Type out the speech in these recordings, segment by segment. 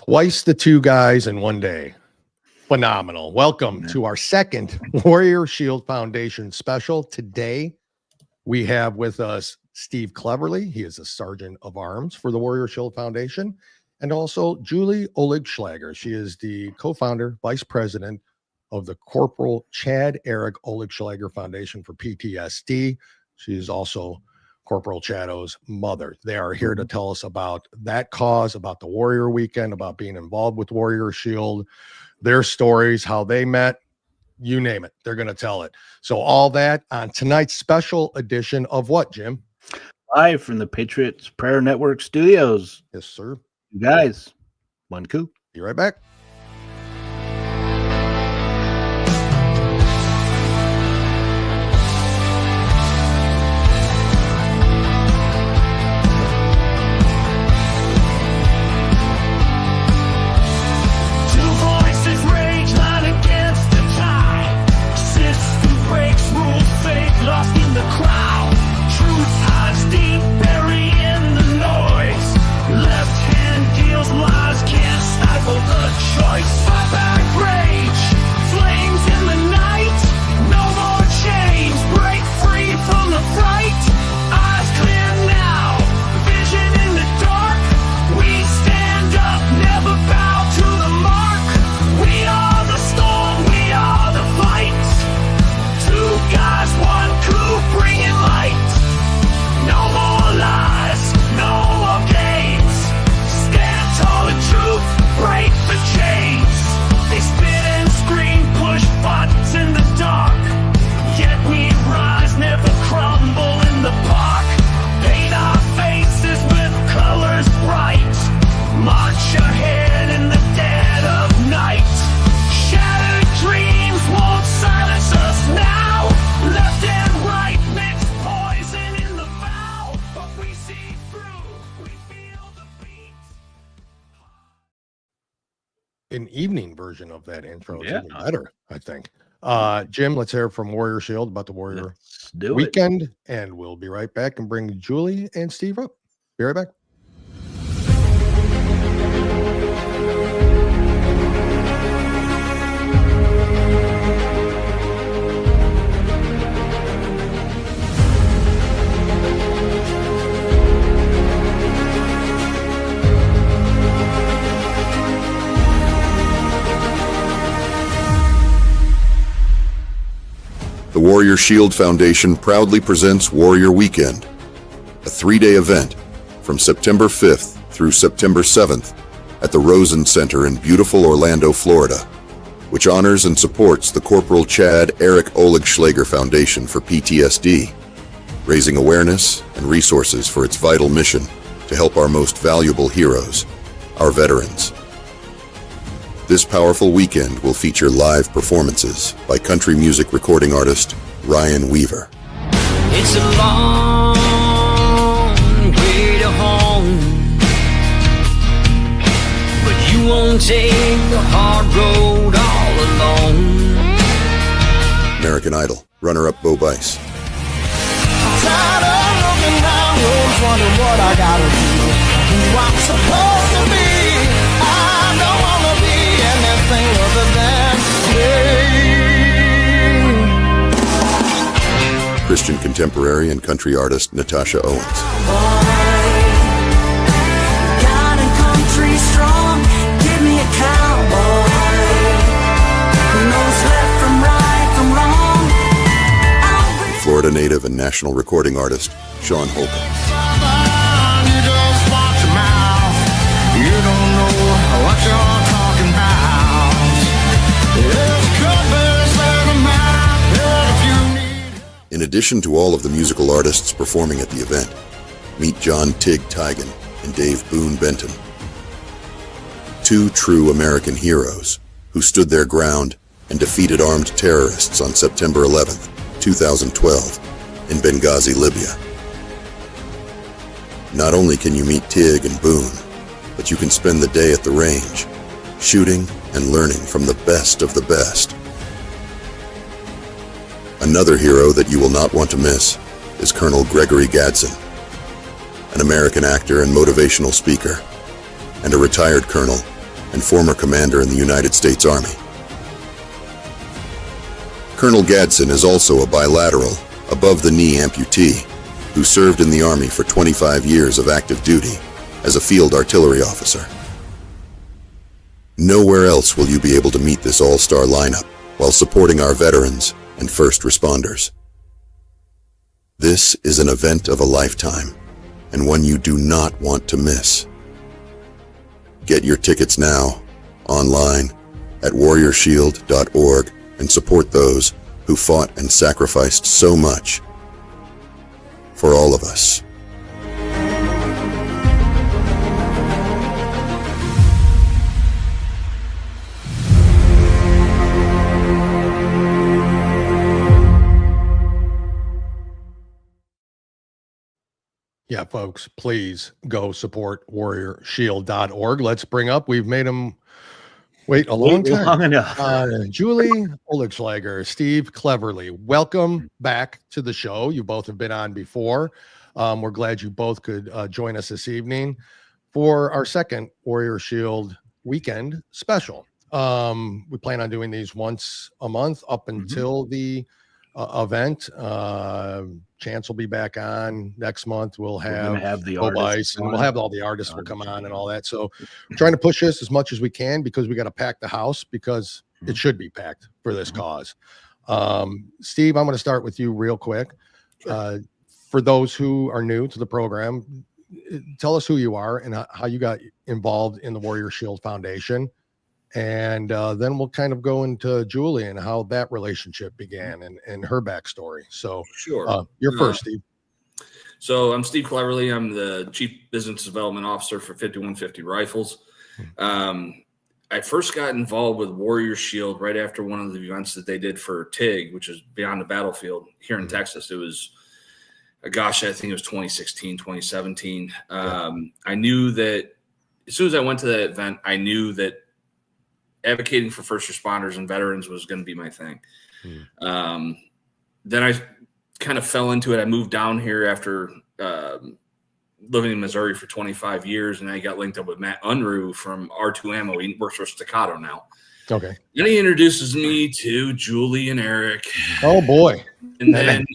Twice the two guys in one day. Phenomenal. Welcome to our second Warrior Shield Foundation special. Today, we have with us Steve Cleverley. He is a sergeant of arms for the Warrior Shield Foundation. And also Julie Oligschlaeger. She is the co-founder, vice president of the Corporal Chad Eric Oligschleager Foundation for PTSD. She is also Corporal Chado's mother. They are here to tell us about that cause, about the Warrior Weekend, about being involved with Warrior Shield, their stories, how they met, you name it. They're going to tell it. So all that on tonight's special edition of what, Jim? Live from the Patriots Prayer Network studios. Yes, sir. You guys, one coup. Be right back. An evening version of that intro is even better, I think. Jim, let's hear from Warrior Shield about the Warrior Weekend, and we'll be right back and bring Julie and Steve up. Be right back. The Warrior Shield Foundation proudly presents Warrior Weekend, a 3-day event from September 5th through September 7th at the Rosen Center in beautiful Orlando, Florida, which honors and supports the Corporal Chad Eric Oligschleager Foundation for PTSD, raising awareness and resources for its vital mission to help our most valuable heroes, our veterans. This powerful weekend will feature live performances by country music recording artist Ryan Weaver. It's a long way to home, but you won't take the hard road all alone. American Idol runner-up Bo Bice. I'm tired of looking down roads, wondering what I gotta do, who I'm supposed to be. I don't wanna be anything other than me. Christian contemporary and country artist Natasha Owens. God and country strong, give me a cowboy who knows left from right from wrong. Florida native and national recording artist Sean Holcomb. You just watch your mouth. You don't know what you're talking about. There's cupboards that are mine if you need. In addition to all of the musical artists performing at the event, meet John Tig Tigan and Dave Boone Benton. 2 true American heroes who stood their ground and defeated armed terrorists on September 11th, 2012 in Benghazi, Libya. Not only can you meet Tig and Boone, but you can spend the day at the range, shooting and learning from the best of the best. Another hero that you will not want to miss is Colonel Gregory Gadsden, an American actor and motivational speaker, and a retired colonel and former commander in the United States Army. Colonel Gadsden is also a bilateral, above-the-knee amputee who served in the Army for 25 years of active duty as a field artillery officer. Nowhere else will you be able to meet this all-star lineup while supporting our veterans and first responders. This is an event of a lifetime, and one you do not want to miss. Get your tickets now, online, at warriorshield.org, and support those who fought and sacrificed so much for all of us. Yeah, folks, please go support warriorshield.org. Let's bring up, we've made them wait a long time. Long enough. Julie Oligschlaeger, Steve Cleverley, welcome back to the show. You both have been on before. We're glad you both could join us this evening for our second Warrior Shield weekend special. We plan on doing these once a month up until the event. Chance will be back on next month. We'll have the artists, and we'll have all the artists will come on and all that. So we're trying to push this as much as we can because we got to pack the house because it should be packed for this cause. Steve, I'm going to start with you real quick. Sure. For those who are new to the program, tell us who you are and how you got involved in the Warrior Shield Foundation. And then we'll kind of go into Julie and how that relationship began and her backstory. So sure. You're first, Steve. So I'm Steve Cleverley. I'm the Chief Business Development Officer for 5150 Rifles. I first got involved with Warrior Shield right after one of the events that they did for TIG, which is Beyond the Battlefield here in Texas. It was, gosh, I think it was 2016, 2017. I knew that as soon as I went to that event, I knew that advocating for first responders and veterans was going to be my thing. Then I kind of fell into it. I moved down here after living in Missouri for 25 years, and I got linked up with Matt Unruh from R2 Ammo. He works for Staccato now. Okay. Then he introduces me to Julie and Eric. Oh, boy. And then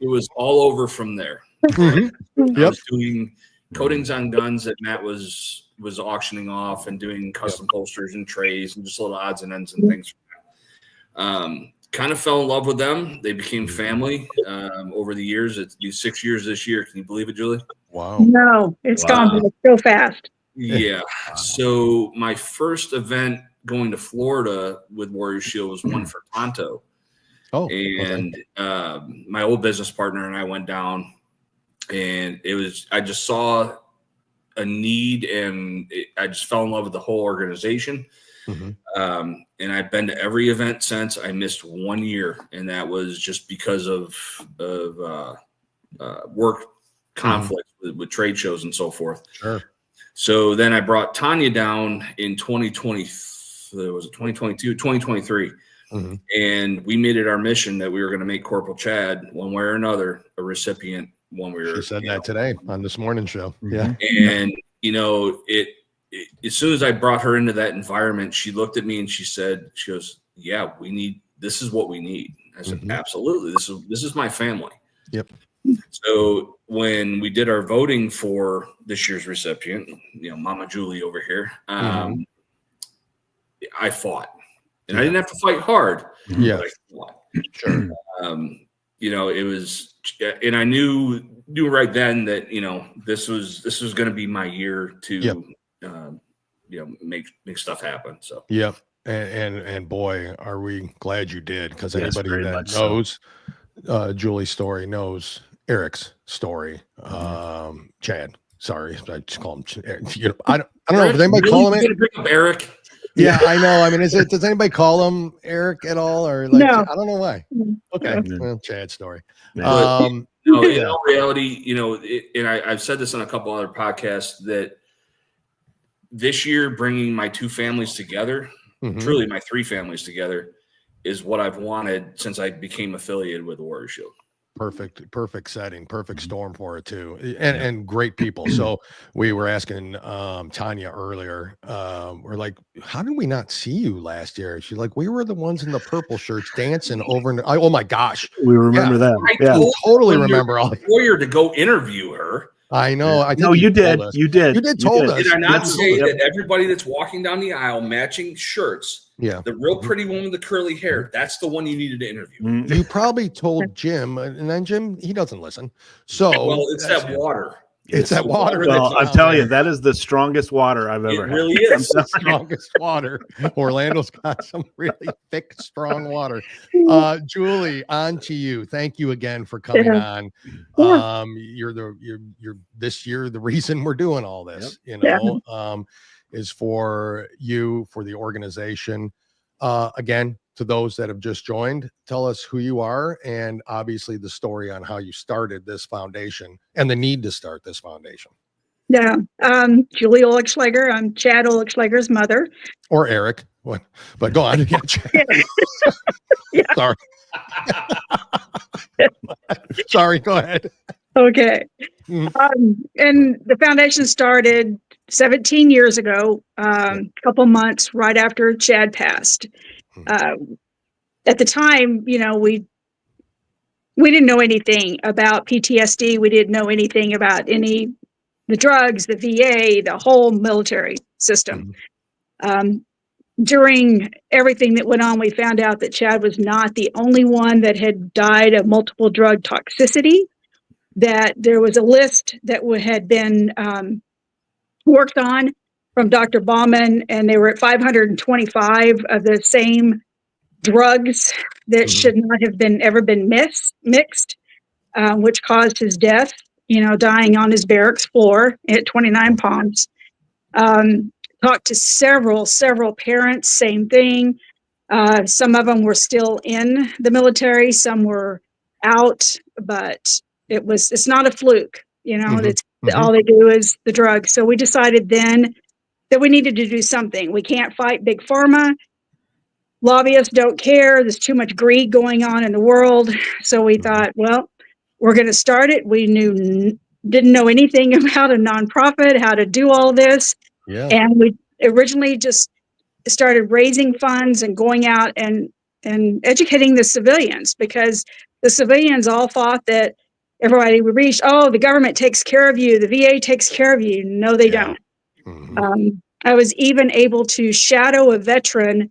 it was all over from there. I was doing coatings on guns that Matt was auctioning off and doing custom holsters and trays and just little odds and ends and things. Kind of fell in love with them. They became family over the years. It's been 6 years this year. Can you believe it, Julie? Wow. No, it's gone so fast. Yeah. So my first event going to Florida with Warrior Shield was one for Tonto. Oh, and my old business partner and I went down, and I just saw a need, and I just fell in love with the whole organization. And I've been to every event since. I missed 1 year, and that was just because of work conflicts with trade shows and so forth. Sure. So then I brought Tanya down in 2020. Was it 2022, 2023? And we made it our mission that we were going to make Corporal Chad, one way or another, a recipient. She said that today on this morning show. Yeah. And, as soon as I brought her into that environment, she looked at me and she goes, yeah, this is what we need. I said, absolutely. This is my family. Yep. So when we did our voting for this year's recipient, Mama Julie over here, I fought, and I didn't have to fight hard. Yeah. But I fought. Sure. It was, and I knew right then that, this was going to be my year to, make stuff happen. So, yep. And boy, are we glad you did. Cause anybody that knows, Julie's story knows Eric's story. Chad, sorry. I just call him, I don't know if anybody call him Eric. Yeah, I know. I mean, does anybody call him Eric at all, or like? No. I don't know why. Okay, well, Chad's story. In all reality, and I've said this on a couple other podcasts, that this year bringing my two families together, truly my three families together, is what I've wanted since I became affiliated with the Warrior Shield. Perfect setting, perfect storm for it too, and great people. So we were asking Tanya earlier, we're like, how did we not see you last year? She's like, we were the ones in the purple shirts dancing over in oh my gosh, We remember that. I Yeah. told totally when remember your all. lawyer to go interview her. I know. I think No, you did. told us. You did. You did told us. Did I not You say told us. that everybody that's walking down the aisle matching shirts, Yeah. the real pretty woman with the curly hair, that's the one you needed to interview. Mm. You probably told Jim, and then Jim, he doesn't listen. So Well, it's that water. It's that water. Well, that's I'm down telling there. you, that is the strongest water I've It ever had. really is. The strongest water. Orlando's got some really thick, strong water. Julie, on to you. Thank you again for coming on. You're this year the reason we're doing all this. Is for you, for the organization. Again, to those that have just joined, tell us who you are and obviously the story on how you started this foundation and the need to start this foundation. Yeah. Julie Oligschlaeger. I'm Chad Oligschlaeger's mother. Or Eric. What? But go on. Yeah. Sorry. Sorry, go ahead. Okay. And the foundation started 17 years ago, a couple months right after Chad passed. At the time, we didn't know anything about PTSD. We didn't know anything about the drugs, the VA, the whole military system. During everything that went on, we found out that Chad was not the only one that had died of multiple drug toxicity, that there was a list that had been worked on from Dr. Bauman, and they were at 525 of the same drugs that should not have ever been mixed, which caused his death, dying on his barracks floor at 29 Palms. Talked to several parents, same thing. Some of them were still in the military, some were out, but it's not a fluke, it's all they do is the drug. So we decided then that we needed to do something. We can't fight big pharma. Lobbyists don't care. There's too much greed going on in the world. So we thought, well, we're going to start it. We didn't know anything about a nonprofit, how to do all this. Yeah. And we originally just started raising funds and going out and educating the civilians, because the civilians all thought that everybody would reach, the government takes care of you, the VA takes care of you. No, they don't. I was even able to shadow a veteran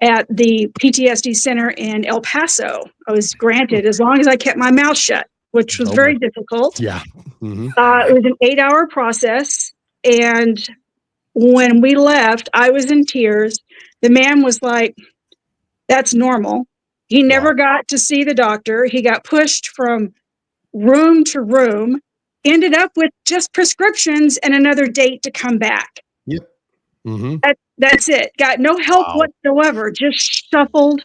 at the PTSD center in El Paso. I was granted as long as I kept my mouth shut, which was very difficult. Yeah. It was an 8-hour process. And when we left, I was in tears. The man was like, that's normal. He never got to see the doctor. He got pushed from room to room, ended up with just prescriptions and another date to come back. Yep. That's it. Got no help whatsoever. Just shuffled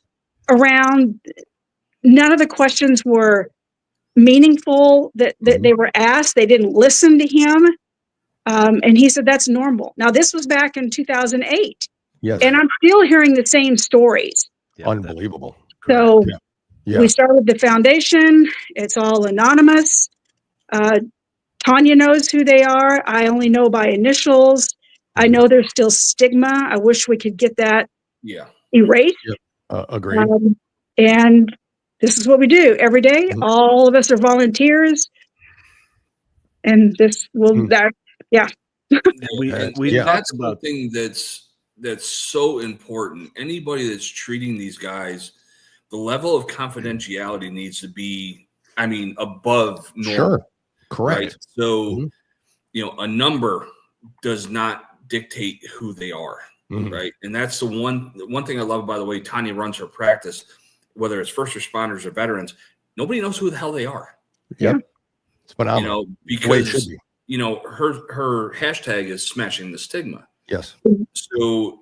around. None of the questions were meaningful that they were asked. They didn't listen to him. And he said, that's normal. Now, this was back in 2008. Yes. And I'm still hearing the same stories. Yeah, unbelievable. So Yeah. we started the foundation. It's all anonymous. Tanya knows who they are. I only know by initials. I know there's still stigma. I wish we could get that erased. Agreed. And this is what we do every day. All of us are volunteers. And this will, we that's talked about something that's so important. Anybody that's treating these guys, the level of confidentiality needs to be, above normal. Sure. Correct. Right? So, a number does not dictate who they are. Right. And that's the one thing I love, by the way, Tanya runs her practice, whether it's first responders or veterans, nobody knows who the hell they are. Yep. It's phenomenal. Because, her hashtag is smashing the stigma. Yes. So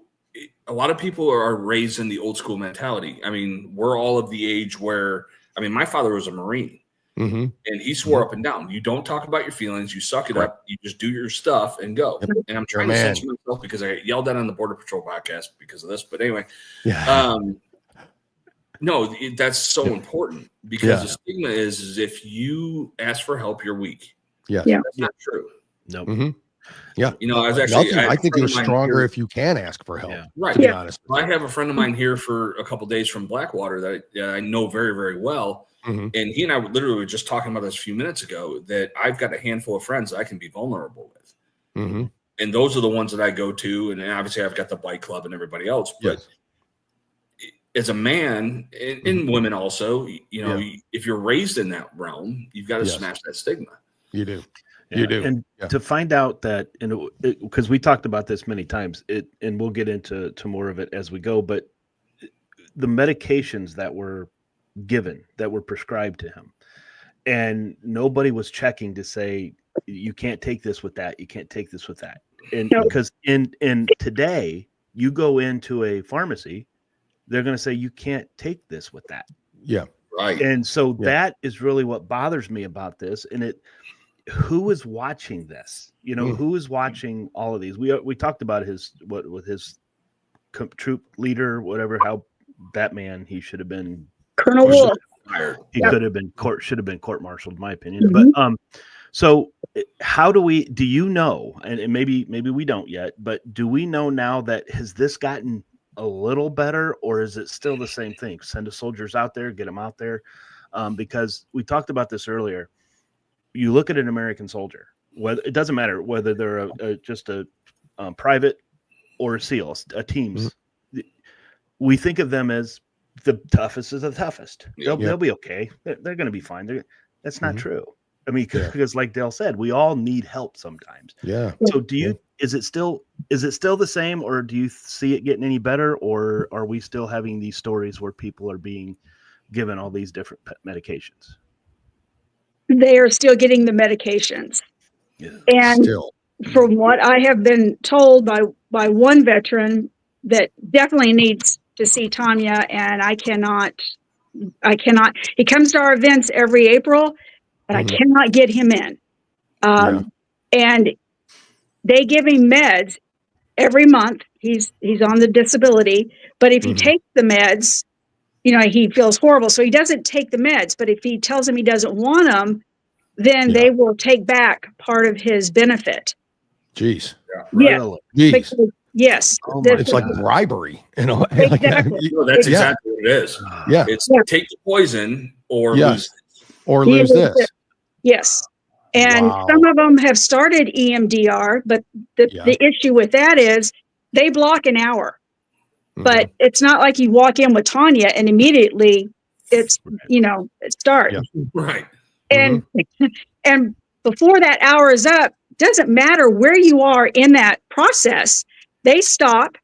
a lot of people are raised in the old school mentality. We're all of the age where, my father was a Marine. And he swore up and down, you don't talk about your feelings, you suck it up, you just do your stuff and go. And I'm trying to censor myself because I got yelled at on the Border Patrol podcast because of this. But anyway, No, that's so important because the stigma is if you ask for help, you're weak. Yes. Yeah. That's not true. Nope. Yeah. You know, I was actually, I had a think friend you're of mine stronger here- if you can ask for help. Yeah. Right. To be Yeah. honest. I have a friend of mine here for a couple days from Blackwater that I know very, very well. Mhm. And he and I literally were just talking about this a few minutes ago that I've got a handful of friends that I can be vulnerable with. Mhm. And those are the ones that I go to. And obviously I've got the bike club and everybody else. But Yes. as a man and women also, you know, if you're raised in that realm, you've got to Yes. smash that stigma. You do. Yeah. You do. And Yeah. to find out that, because we talked about this many times, and we'll get into more of it as we go, but the medications that were given, that were prescribed to him, and nobody was checking to say, you can't take this with that, you can't take this with that. And No. because in today, you go into a pharmacy, they're going to say, you can't take this with that. Yeah. Right. And so Yeah. that is really what bothers me about this. And who is watching this? You know, who is watching all of these? We talked about his troop leader, whatever, how Batman, he should have been Colonel Wolf. he Yeah. could have been should have been court-martialed, in my opinion. Mhm. But so how do you know, and maybe we don't yet, but do we know now that has this gotten a little better, or is it still the same thing? Send the soldiers out there, get them out there, because we talked about this earlier. You look at an American soldier, whether it doesn't matter whether they're just a private or a SEAL, a teams. We think of them as the toughest of the toughest. They'll be okay. They're going to be fine. That's not true. I mean, because like Dale said, we all need help sometimes. Yeah. So is it still the same, or do you see it getting any better, or are we still having these stories where people are being given all these different medications? They are still getting the medications. Yeah. And Still. from what I have been told by one veteran that definitely needs to see Tanya, and I cannot, he comes to our events every April, but I cannot get him in. And they give him meds every month. He's on the disability, but if he takes the meds, you know, he feels horrible. So he doesn't take the meds, but if he tells him he doesn't want them, then they will take back part of his benefit. Jeez. Really? Jeez. Because, yes. Oh my It's like bribery, you know. Exactly. No, that's exactly what it is. Yeah. It's take the poison or Yes. lose. Or He lose loses this. it. Yes. And Wow. some of them have started EMDR, but the issue with that is they block an hour. But it's not like you walk in with Tanya and immediately it's, you know, it starts. Yeah. Right. And and before that hour is up, doesn't matter where you are in that process, they stop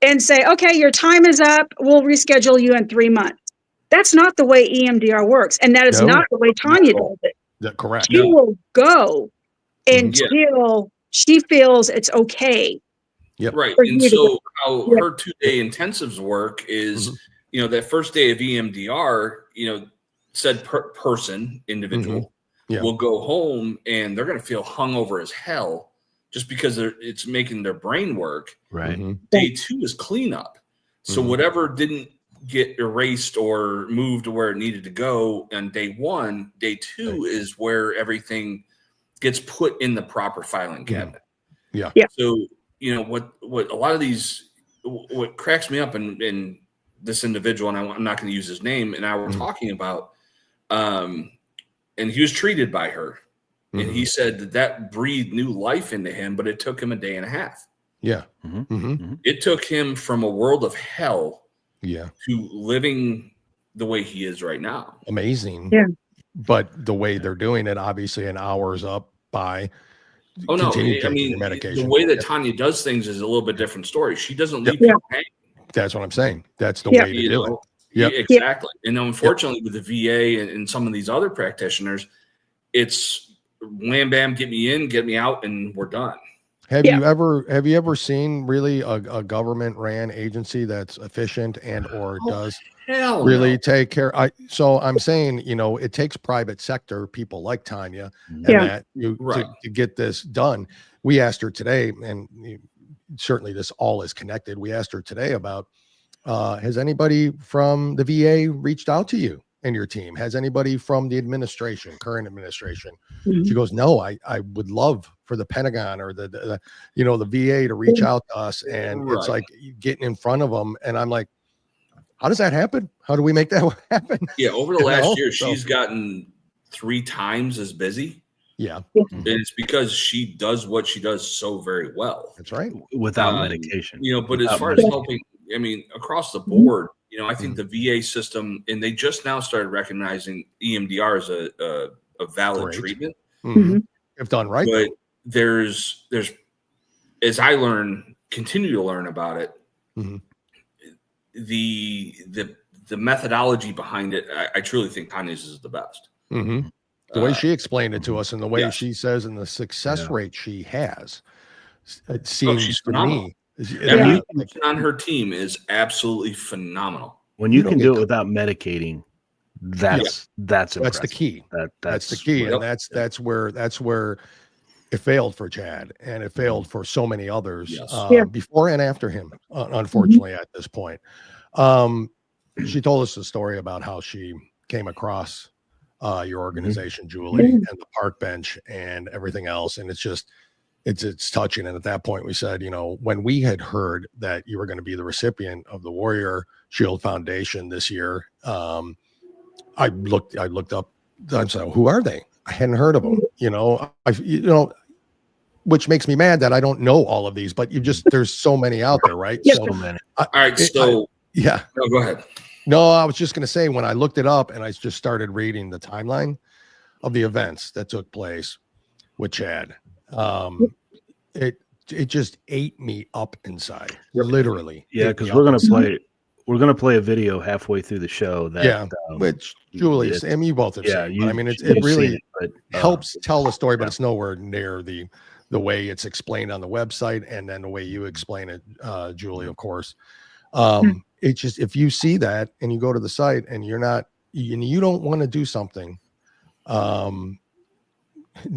and say, okay, your time is up. We'll reschedule you in 3 months. That's not the way EMDR works. And that is not the way Tanya does it. Correct. She will go until she feels it's okay. Yep. Right. For And you to so go. how her 2-day intensives work is, you know, that first day of EMDR, you know, said person, individual, will go home and they're going to feel hungover as hell just because it's making their brain work. Right. Day 2 is cleanup. So whatever didn't get erased or moved to where it needed to go on day 1, day 2 is where everything gets put in the proper filing cabinet. Yeah. So, you know, what a lot of these, what cracks me up in this individual, and I'm not going to use his name, and I were talking about, and he was treated by her, and he said that breathed new life into him, but it took him a day and a half. Yeah. It took him from a world of hell Yeah. to living the way he is right now. Amazing. Yeah. But the way they're doing it, obviously an hour's up by Oh no! continue I taking mean, your medication. the way that Tanya does things is a little bit different story. She doesn't leave Yeah. people hanging. That's what I'm saying. That's the way to You do know? it. Yep. Exactly. And unfortunately, with the VA and some of these other practitioners, it's wham bam, get me in, get me out, and we're done. Have you ever seen really a government ran agency that's efficient and or does Hell really no. take care? So I'm saying, you know, it takes private sector people like Tanya and that to get this done. We asked her today, and certainly this all is connected. We asked her today about Has anybody from the VA reached out to you and your team? Has anybody from the administration, current administration? Mhm. She goes, no, I would love for the Pentagon or the VA to reach out to us. And it's Right. like getting in front of them. And I'm like, how does that happen? How do we make that happen? Yeah, over the You last know? year, So- she's gotten 3 times as busy. Yeah, And it's because she does what she does so very well. that's right. without Um, medication. But as Without far as medication. helping, I mean, across the board, I think Mm-hmm. the VA system, and they just now started recognizing EMDR as a valid Great. treatment. Mhm. If done right. But there's as I continue to learn about it, Mhm. the methodology behind it, I truly think Tanya's is the best. Mhm. The way she explained it to us and the way yes. she says and the success rate she has, it she's seems to phenomenal. me. Every person on her team is absolutely phenomenal. When you don't can get do it co- without medicating, that's That's the impressive. key. That's the That's key. Yep. And that's where it failed for Chad and it failed for so many others Yes. Yeah. before and after him, unfortunately, at this point. She told us a story about how she came across your organization, Julie, and the park bench and everything else. And it's touching. And at that point we said, when we had heard that you were going to be the recipient of the Warrior Shield Foundation this year, I looked up, I said, who are they? I hadn't heard of them, which makes me mad that I don't know all of these, but there's so many out there, right? Yes. So, so many. All right, so yeah. no, go ahead. No, I was just going to say, when I looked it up and I just started reading the timeline of the events that took place with Chad, it just ate me up inside, literally. Yeah, ate because me we're up gonna inside. play a video halfway through the show that Which Julie, it's- Sam, you both have yeah, seen. But I mean, it you've really seen it, but, helps tell the story, but yeah. it's nowhere near the way it's explained on the website and then the way you explain it, Julie, of course. It's just, if you see that and you go to the site and you don't want to do something,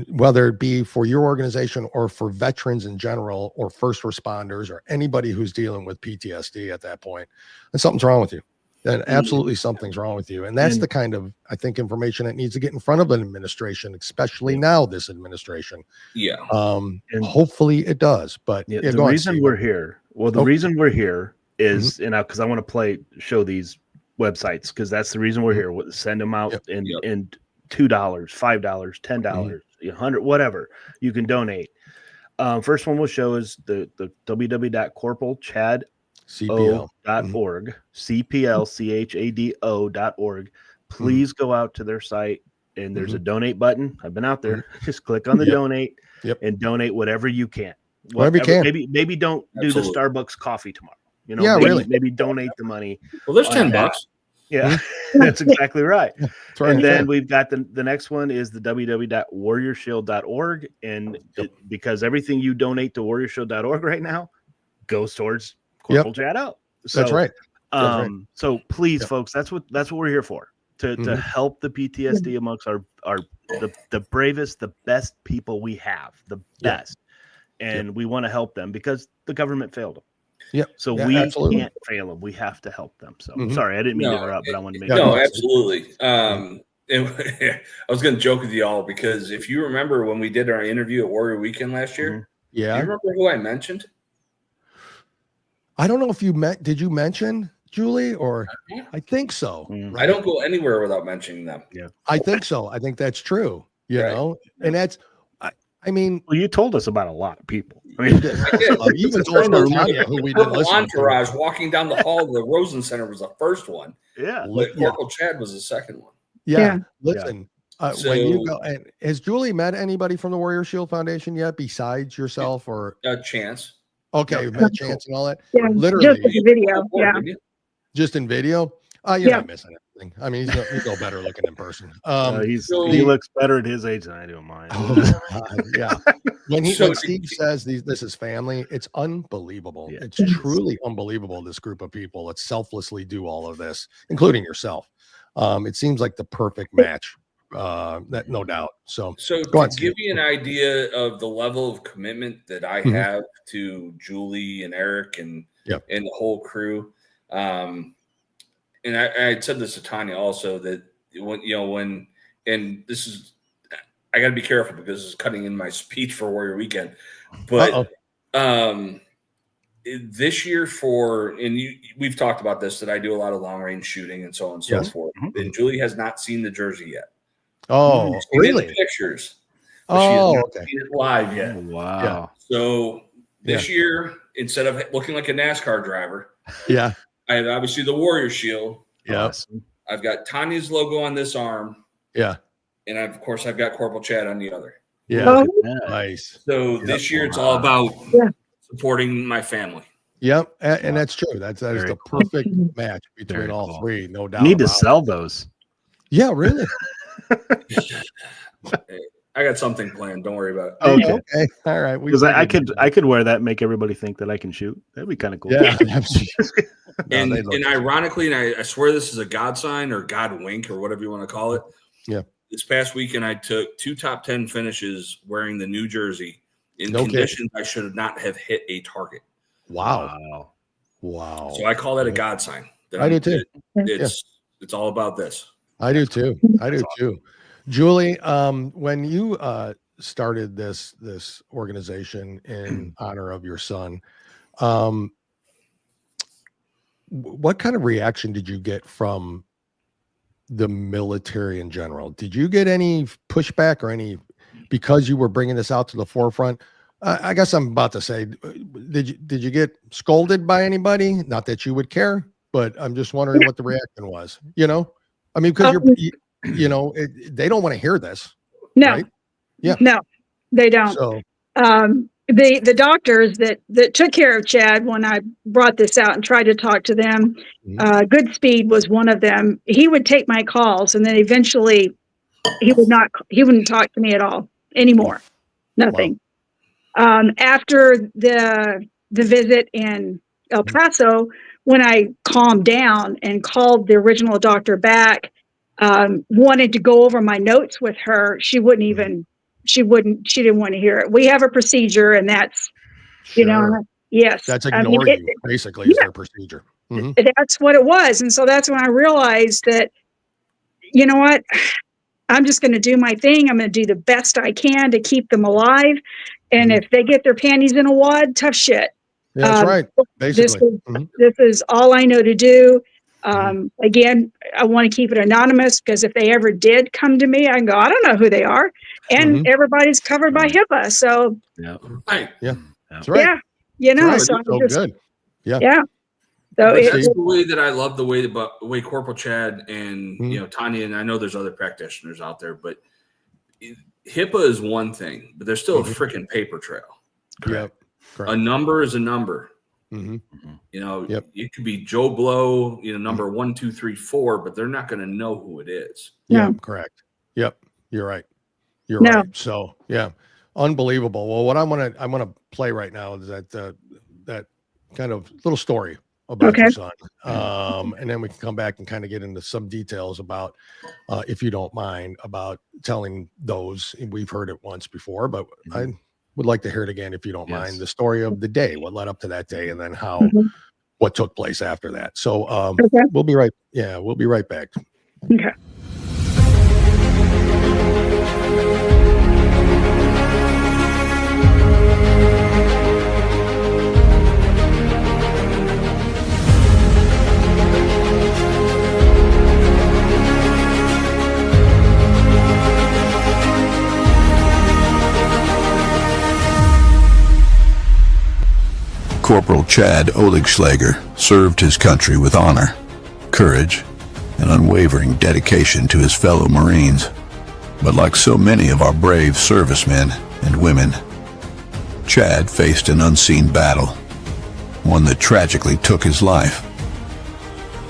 whether it be for your organization or for veterans in general, or first responders, or anybody who's dealing with PTSD at that point, then something's wrong with you. Then absolutely something's wrong with you. And that's the kind of, I think, information that needs to get in front of an administration, especially now this administration. Yeah. And And- hopefully it does. But Yeah, yeah, the go on, reason Steve. we're here. Well, the Okay. reason we're here is, because I want to show these websites, because that's the reason we're here. Send them out Yep. and $2, $5, $10, 100, whatever you can donate. First one we'll show is the www.corporalchado.org, CPLCHADO.org. Please go out to their site, and there's a donate button. I've been out there. Just click on the donate and donate whatever you can. Whatever you can. Maybe don't do Absolutely. the Starbucks coffee tomorrow. Maybe donate the money. Well, there's on $10. Yeah, that's exactly right. That's right. And then we've got the next one is the www.warriorshield.org. And because everything you donate to warriorshield.org right now goes towards Corporal Chad out. So, that's right. So please, folks, that's what we're here for, to help the PTSD amongst the bravest, the best people we have, the best. And we want to help them because the government failed them. Yep. So Yeah, we absolutely. can't fail them. We have to help them. So sorry, I didn't mean to interrupt, but I wanted to make No, sure. absolutely. And I was going to joke with you all, because if you remember when we did our interview at Warrior Weekend last year, do you remember who I mentioned? I don't know if did you mention Julie, or I think so. I don't go anywhere without mentioning them. Yeah. I think so. I think that's true. You Right. know, and that's, I mean, Well, you told us about a lot of people. I mean, you even told us Tanya, who we didn't listen to. Entourage walking down the hall of the Rosen Center was the first one. yeah. But Corporal Chad was the second one. Yeah. Listen, So- when you go, and has Julie met anybody from the Warrior Shield Foundation yet besides yourself, or Chance. okay, you've met Chance and all that? Yeah, Literally, just the video. Yeah. just in video. You're not missing anything. I mean, he's no better looking in person. He looks better at his age than I do at mine. Oh, God, yeah. When So- Steve says this is family, it's unbelievable. Yeah. It's truly unbelievable. This group of people that selflessly do all of this, including yourself. It seems like the perfect match. That no doubt. So to on, give you an idea of the level of commitment that I have to Julie and Eric and the whole crew, And I had said this to Tanya also, that and this is, I got to be careful because this is cutting in my speech for Warrior Weekend, but this year we've talked about this, that I do a lot of long range shooting and so on and so forth. And Julie has not seen the jersey yet. Oh, really? Pictures. Oh, she has not okay. seen it live yet. Oh, wow. Yeah. So this year, instead of looking like a NASCAR driver, Yeah. I have obviously the Warrior Shield. Yeah. Awesome. I've got Tanya's logo on this arm. Yeah. And of course, I've got Corporal Chad on the other. Yeah. Oh, Nice. So this year, it's all about supporting my family. Yep. And that's true. That is Very the cool. perfect match between Very all cool. three. No doubt. You need to about it. sell those. Yeah, really. I got something planned. Don't worry about it. Okay. Okay. All right. Because I could wear that and make everybody think that I can shoot. That'd be kind of cool. Yeah. And ironically, and I swear this is a God sign or God wink or whatever you want to call it. Yeah. This past weekend, I took 2 top 10 finishes wearing the new jersey in No kidding. conditions I should not have hit a target. Wow. So I call that a God sign. That I do too. It's all about this. I do too. I do too. Julie, when you started this organization in honor of your son, what kind of reaction did you get from the military in general? Did you get any pushback or any, because you were bringing this out to the forefront? I guess I'm about to say, did you get scolded by anybody? Not that you would care, but I'm just wondering what the reaction was. I mean, because they don't want to hear this. no, right? Yeah. no, they don't. So The doctors that took care of Chad when I brought this out and tried to talk to them, Goodspeed was one of them. He would take my calls, and then eventually he wouldn't talk to me at all anymore. Nothing. Wow. After the visit in El Paso, when I calmed down and called the original doctor back, wanted to go over my notes with her, she didn't want to hear it. We have a procedure, and that's, yes. That's ignore you, basically, is their procedure. That's what it was. And so that's when I realized that, you know what, I'm just going to do my thing. I'm going to do the best I can to keep them alive. And if they get their panties in a wad, tough shit. Yeah, that's right. Basically. This is all I know to do. Again, I want to keep it anonymous, because if they ever did come to me, I can go, I don't know who they are. And everybody's covered by HIPAA. So, Right. Yeah. That's right. Yeah. So good. Yeah. Yeah. So that's the way that I love the way Corporal Chad and Tanya, and I know there's other practitioners out there, but HIPAA is one thing, but there's still a freaking paper trail. Correct. A number is a number. Yep. It could be Joe Blow, number 1, 2, 3, 4, but they're not going to know who it is. Yeah, correct. Yep. You're right. You're right. So yeah, unbelievable. Well, what I want to play right now is that kind of little story about your son. And then we can come back and kind of get into some details about, if you don't mind, about telling those. We've heard it once before, but I would like to hear it again, if you don't mind, the story of the day, what led up to that day, and then what took place after that. So we'll be right back. Okay. Corporal Chad Oligschlaeger served his country with honor, courage, and unwavering dedication to his fellow Marines. But like so many of our brave servicemen and women, Chad faced an unseen battle, one that tragically took his life.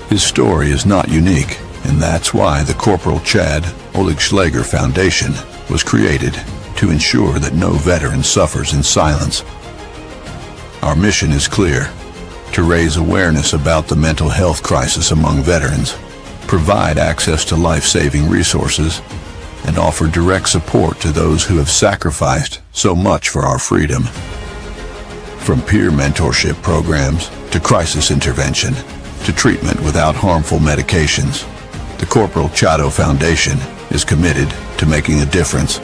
His story is not unique, and that's why the Corporal Chad Oligschlaeger Foundation was created, to ensure that no veteran suffers in silence. Our mission is clear: to raise awareness about the mental health crisis among veterans, provide access to life-saving resources, and offer direct support to those who have sacrificed so much for our freedom. From peer mentorship programs to crisis intervention, to treatment without harmful medications. The Corporal Chado Foundation is committed to making a difference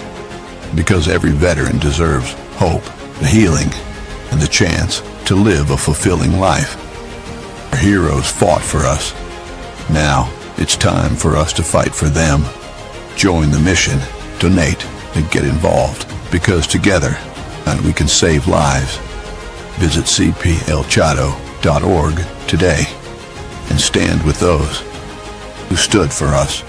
because every veteran deserves hope, healing, and the chance to live a fulfilling life. Our heroes fought for us. Now it's time for us to fight for them. Join the mission, donate, and get involved, because together we can save lives. Visit cplchado.org today and stand with those who stood for us.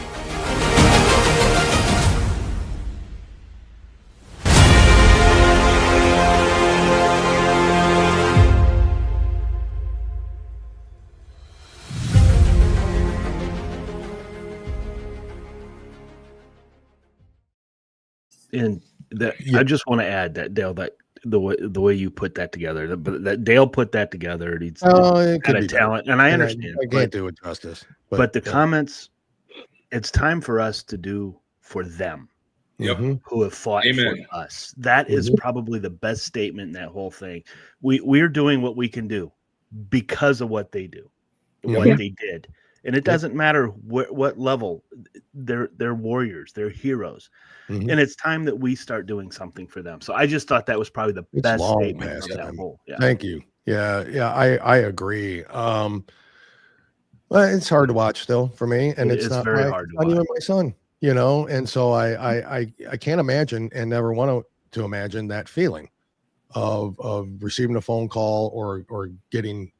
And that I just want to add that, Dale, that the way you put that together, that Dale put that together, he's got a talent, and I understand. I can't do it justice. But the comments, it's time for us to do for them. Yep. Who have fought Amen. for us. That is probably the best statement in that whole thing. We're doing what we can do because of what they do, what they did. And it doesn't matter what level. They're warriors, they're heroes. And it's time that we start doing something for them. So I just thought that was probably the best statement of that whole. Yeah. Thank you. Yeah, I agree. Well, it's hard to watch still for me, and it's not very hard to not watch. even my son, and so I can't imagine and never want to imagine that feeling of receiving a phone call or getting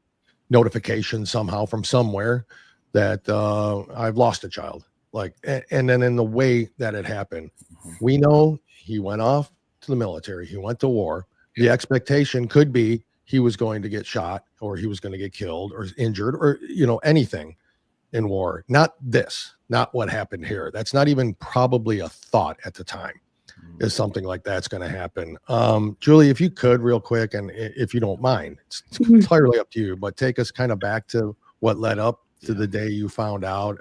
notification somehow from somewhere that I've lost a child. And then in the way that it happened, we know he went off to the military, he went to war. The expectation could be he was going to get shot, or he was going to get killed or injured, or anything in war. Not what happened here. That's not even probably a thought at the time, is something like that's going to happen. Julie, if you could real quick, and if you don't mind, it's entirely up to you, but take us kind of back to what led up to the day you found out,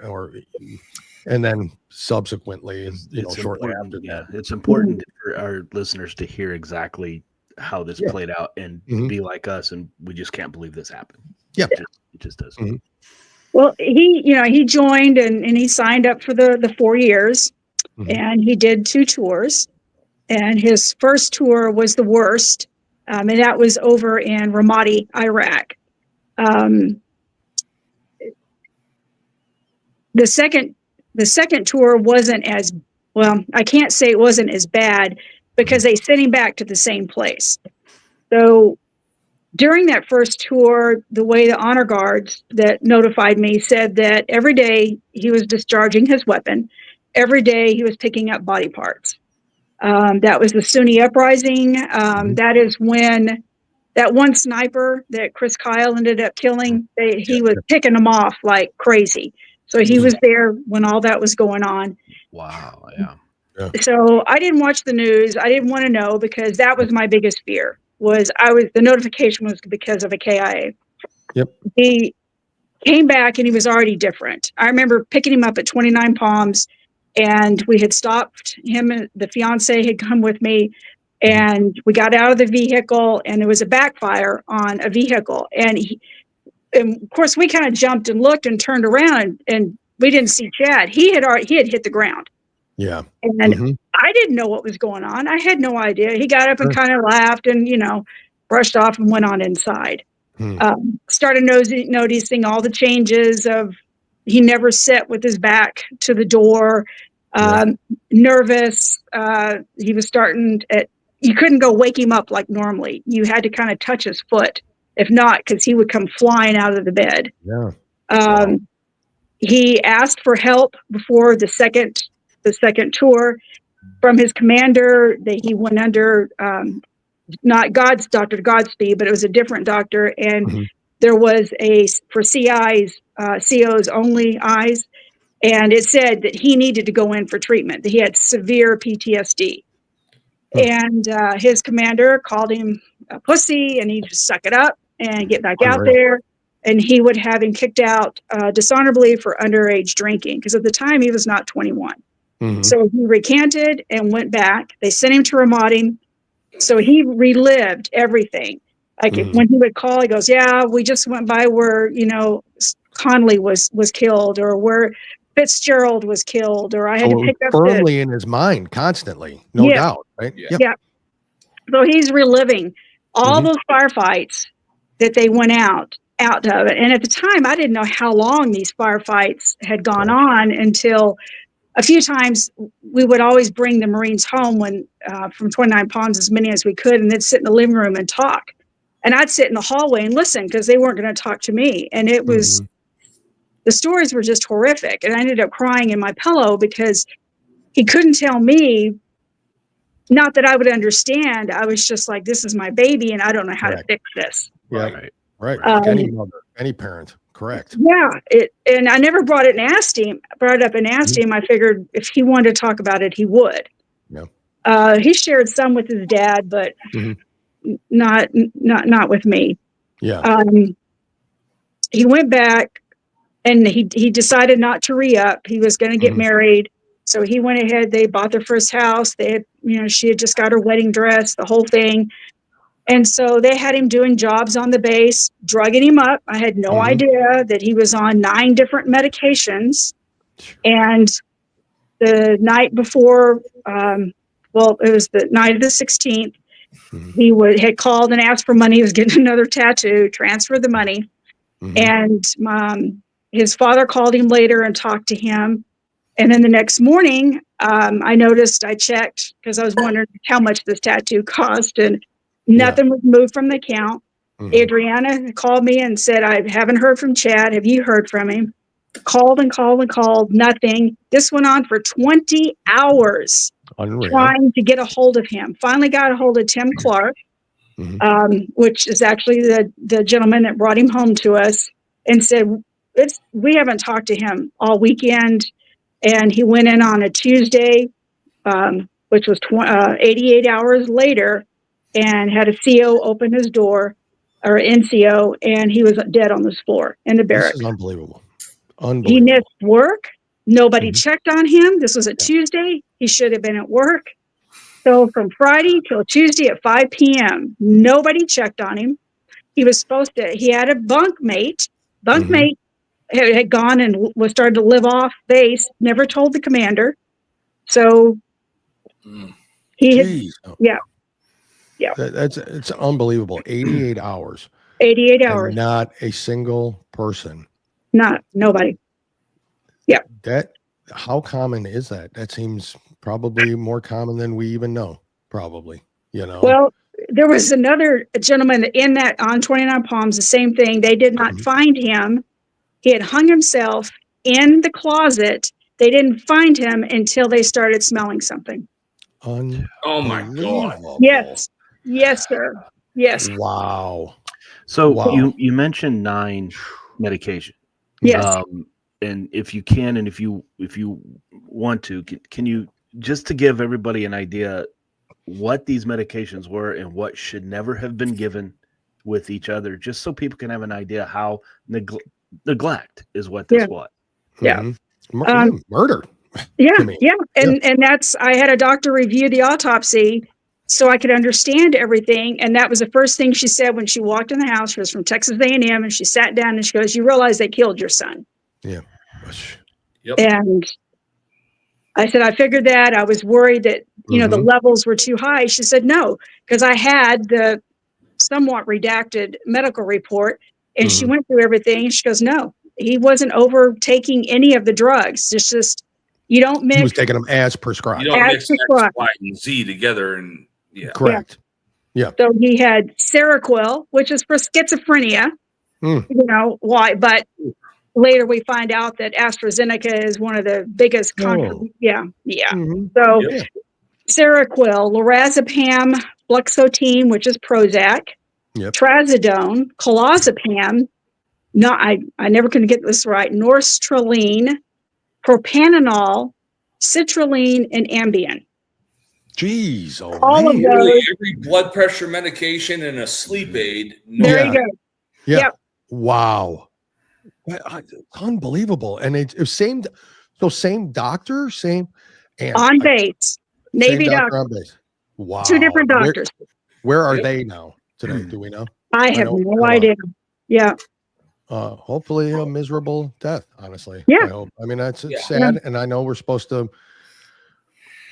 and then subsequently, shortly after that. It's important for our listeners to hear exactly how this played out and be like us, and we just can't believe this happened. Yeah, it just does. Well, he joined and he signed up for the 4 years, and he did 2 tours, and his first tour was the worst, and that was over in Ramadi, Iraq. The second tour wasn't as well. I can't say it wasn't as bad because they sent him back to the same place. So during that first tour, the way the honor guards that notified me said that every day he was discharging his weapon, every day he was picking up body parts. That was the Sunni uprising. That is when that one sniper that Chris Kyle ended up killing, he was picking them off like crazy. So he was there when all that was going on. Wow. Yeah. So I didn't watch the news. I didn't want to know, because that was my biggest fear. The notification was because of a KIA. Yep. He came back and he was already different. I remember picking him up at 29 Palms, and we had stopped him, and the fiance had come with me, and we got out of the vehicle, and there was a backfire on a vehicle, and of course we kind of jumped and looked and turned around, and we didn't see Chad. He had hit the ground. Yeah. And I didn't know what was going on. I had no idea. He got up and kind of laughed and, brushed off and went on inside. Started noticing all the changes of, he never sat with his back to the door, nervous. He was you couldn't go wake him up like normally. You had to kind of touch his foot. If not, because he would come flying out of the bed. Yeah. He asked for help before the second tour from his commander, that he went under, not Dr. Godspeed, but it was a different doctor. And there was for COs only eyes. And it said that he needed to go in for treatment, that he had severe PTSD. And his commander called him a pussy, and he just suck it up and get back out there. And he would have him kicked out dishonorably for underage drinking, because at the time he was not 21. So he recanted and went back. They sent him to Ramadi. So he relived everything. Like when he would call, he goes, "Yeah, we just went by where, Connolly was killed, or where Fitzgerald was killed, or I had So to it pick was up firmly in his mind constantly, no Yeah. doubt, right? Yeah. Yep. Yeah. So he's reliving all Mhm. those firefights that they went out of it. And at the time, I didn't know how long these firefights had gone on until a few times we would always bring the Marines home when from 29 Palms, as many as we could, and they'd sit in the living room and talk. And I'd sit in the hallway and listen because they weren't going to talk to me. And it was, the stories were just horrific. And I ended up crying in my pillow because he couldn't tell me, not that I would understand. I was just like, this is my baby and I don't know how to Correct. fix this. Yeah. Right. Right. Like Um, any mother, any parent. Correct. Yeah, and I never brought it and asked him. Brought it up and asked him. I figured if he wanted to talk about it, he would. Yeah. He shared some with his dad, but not with me. Yeah. He went back and he decided not to re-up. He was going to get married, so he went ahead. They bought their first house. They had, she had just got her wedding dress, the whole thing. And so they had him doing jobs on the base, drugging him up. I had no idea that he was on 9 different medications. And the night before, it was the night of the 16th, he had called and asked for money. He was getting another tattoo, transferred the money. And his father called him later and talked to him. And then the next morning, I checked because I was wondering how much this tattoo cost, and nothing was moved from the account. Adriana called me and said, I haven't heard from Chad. Have you heard from him? Called and called and called. Nothing. This went on for 20 hours. Unreal. Trying to get a hold of him. Finally got a hold of Tim Clark, which is actually the gentleman that brought him home to us, and said, we haven't talked to him all weekend. And he went in on a Tuesday, which was 88 hours later, and had a CO open his door, or NCO, and he was dead on this floor in the barracks. This is unbelievable. He missed work. Nobody checked on him. This was a Tuesday. He should have been at work. So from Friday till Tuesday at 5 p.m., nobody checked on him. He had a bunkmate. Bunkmate had gone and was starting to live off base, never told the commander. So he had, yeah. It's unbelievable. 88 hours. 88 hours. And not a single person. Nobody. Yeah. How common is that? That seems probably more common than we even know, probably, Well, there was another gentleman in that on 29 Palms, the same thing. They did not find him. He had hung himself in the closet. They didn't find him until they started smelling something. Oh my God. Yes. Yes, sir. Yes. Wow. So you mentioned 9 medication. Yes. And if you can, and if you want to, can you, just to give everybody an idea what these medications were and what should never have been given with each other, just so people can have an idea how neglect is what this was. Yeah. Murder. Yeah. And that's, I had a doctor review the autopsy so I could understand everything. And that was the first thing she said when she walked in the house. She was from Texas A&M, and she sat down and she goes, "You realize they killed your son?" Yeah. Yep. And I said, I figured that. I was worried that, the levels were too high. She said, no, because I had the somewhat redacted medical report, and she went through everything. She goes, no, he wasn't overtaking any of the drugs. It's just, you don't mix. He was taking them as prescribed. You don't mix X, Y, and Z together, and correct. Yeah. So he had Seroquel, which is for schizophrenia. Why? But later we find out that AstraZeneca is one of the biggest. So Seroquel, lorazepam, fluoxetine, which is Prozac, trazodone, clozapam. No, I never can get this right. Nortriptyline, propanol, citrulline, and Ambien. Jeez, all of those. Really every blood pressure medication and a sleep aid. There you go. Yeah. Yep. Wow. Unbelievable. And it's same doctor, on base, Navy doctor on base. Wow. 2 different doctors. Where are they now today? Do we know? I have no idea. Yeah. hopefully a miserable death, honestly. Yeah. I hope. I mean, that's Yeah. sad. And I know we're supposed to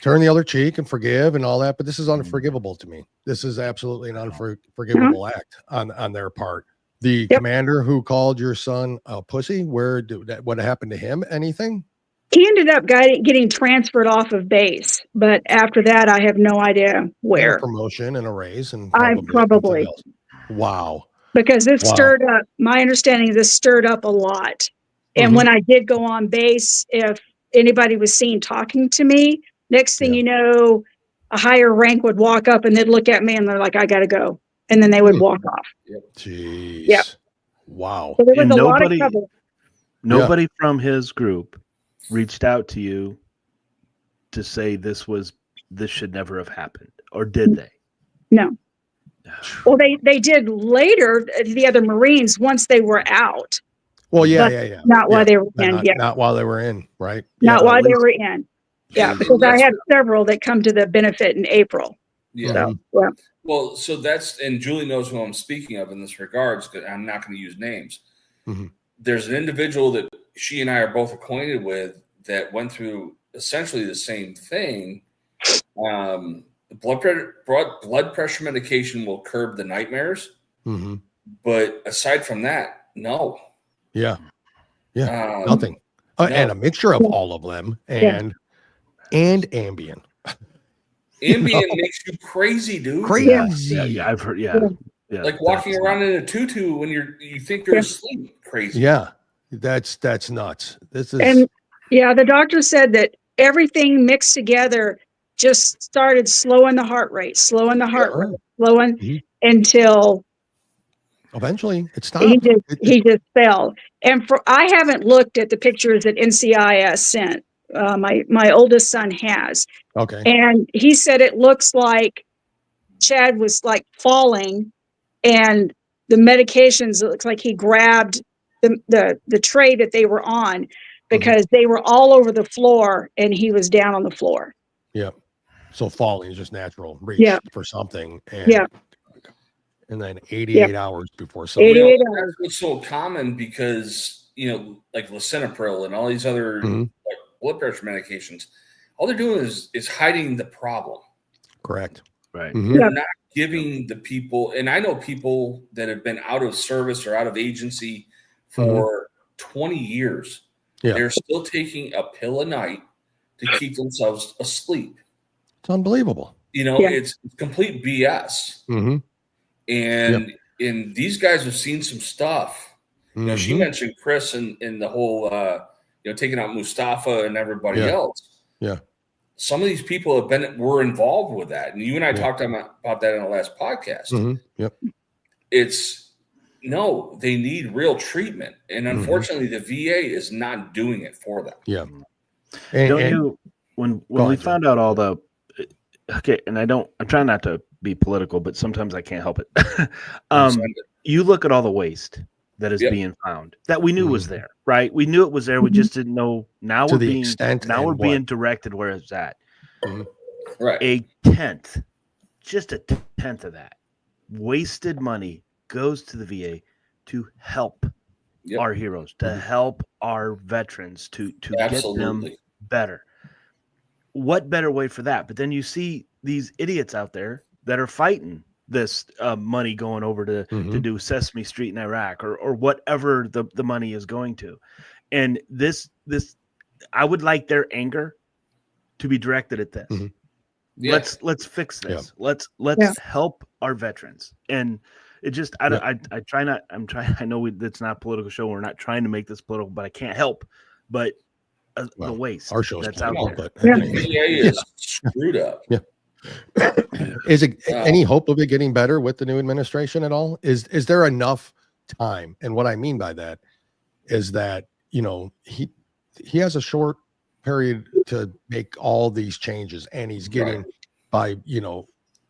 turn the other cheek and forgive and all that, but this is unforgivable to me. This is absolutely an unforgivable act on their part. The commander who called your son a pussy, what happened to him? Anything? He ended up getting transferred off of base, but after that, I have no idea where. A promotion and a raise, and probably. Wow. Because this stirred up, my understanding is this stirred up a lot. And when I did go on base, if anybody was seen talking to me, next thing you know, a higher rank would walk up and they'd look at me and they're like, I got to go. And then they would walk off. Jeez. Yep. Wow. So there was a lot of trouble. Nobody from his group reached out to you to say this should never have happened, or did they? No. Well, they did later, the other Marines, once they were out. Well, yeah. Not while they were in. Not while they were in, right? Not while they were in. Yeah, because I had several that come to the benefit in April. Yeah. So, Well, so and Julie knows who I'm speaking of in this regards, because I'm not going to use names. There's an individual that she and I are both acquainted with that went through essentially the same thing. Blood pressure medication will curb the nightmares. But aside from that, no. Yeah. Nothing. No. And a mixture of all of them and Ambien. Ambien makes you crazy, dude. Crazy. Yeah, I've heard. Yeah. Like walking around in a tutu when you think you're asleep. Crazy. Yeah. That's nuts. This is. And the doctor said that everything mixed together just started slowing the heart rate, slowing until eventually it stopped. He just fell. And I haven't looked at the pictures that NCIS sent. My oldest son has. Okay. And he said it looks like Chad was like falling, and the medications, it looks like he grabbed the tray that they were on, because they were all over the floor and he was down on the floor. Yeah. So falling is just natural reach for something. And, and then 88 hours before something. 88 hours. That's so common because, like lisinopril and all these other like blood pressure medications, all they're doing is hiding the problem. Correct. Right. They're not giving the people, and I know people that have been out of service or out of agency for 20 years. Yeah. They're still taking a pill a night to keep themselves asleep. It's unbelievable. It's complete BS. And these guys have seen some stuff. She mentioned Chris and the whole, taking out Mustafa and everybody else. Yeah. Some of these people were involved with that. And you and I talked about that in the last podcast. Yep. They need real treatment. And unfortunately, the VA is not doing it for them. Yeah. When we found out all the, and I'm trying not to be political, but sometimes I can't help it. You look at all the waste that is being found that we knew was there, right? We knew it was there. We just didn't know. Now we're being directed where it's at. Right. Just a tenth of that wasted money goes to the VA to help our heroes, to help our veterans, to get them better. What better way for that? But then you see these idiots out there that are fighting this money going over to do Sesame Street in Iraq or whatever the money is going to. And this I would like their anger to be directed at this. Let's fix this. Let's help our veterans. And it just I try not. I know it's not a political show. We're not trying to make this political, but I can't help but the waste. Our show's that's out there. But the VA is screwed up. Yeah. Is it any hope of it getting better with the new administration at all? Is there enough time? And what I mean by that is that he has a short period to make all these changes, and he's getting by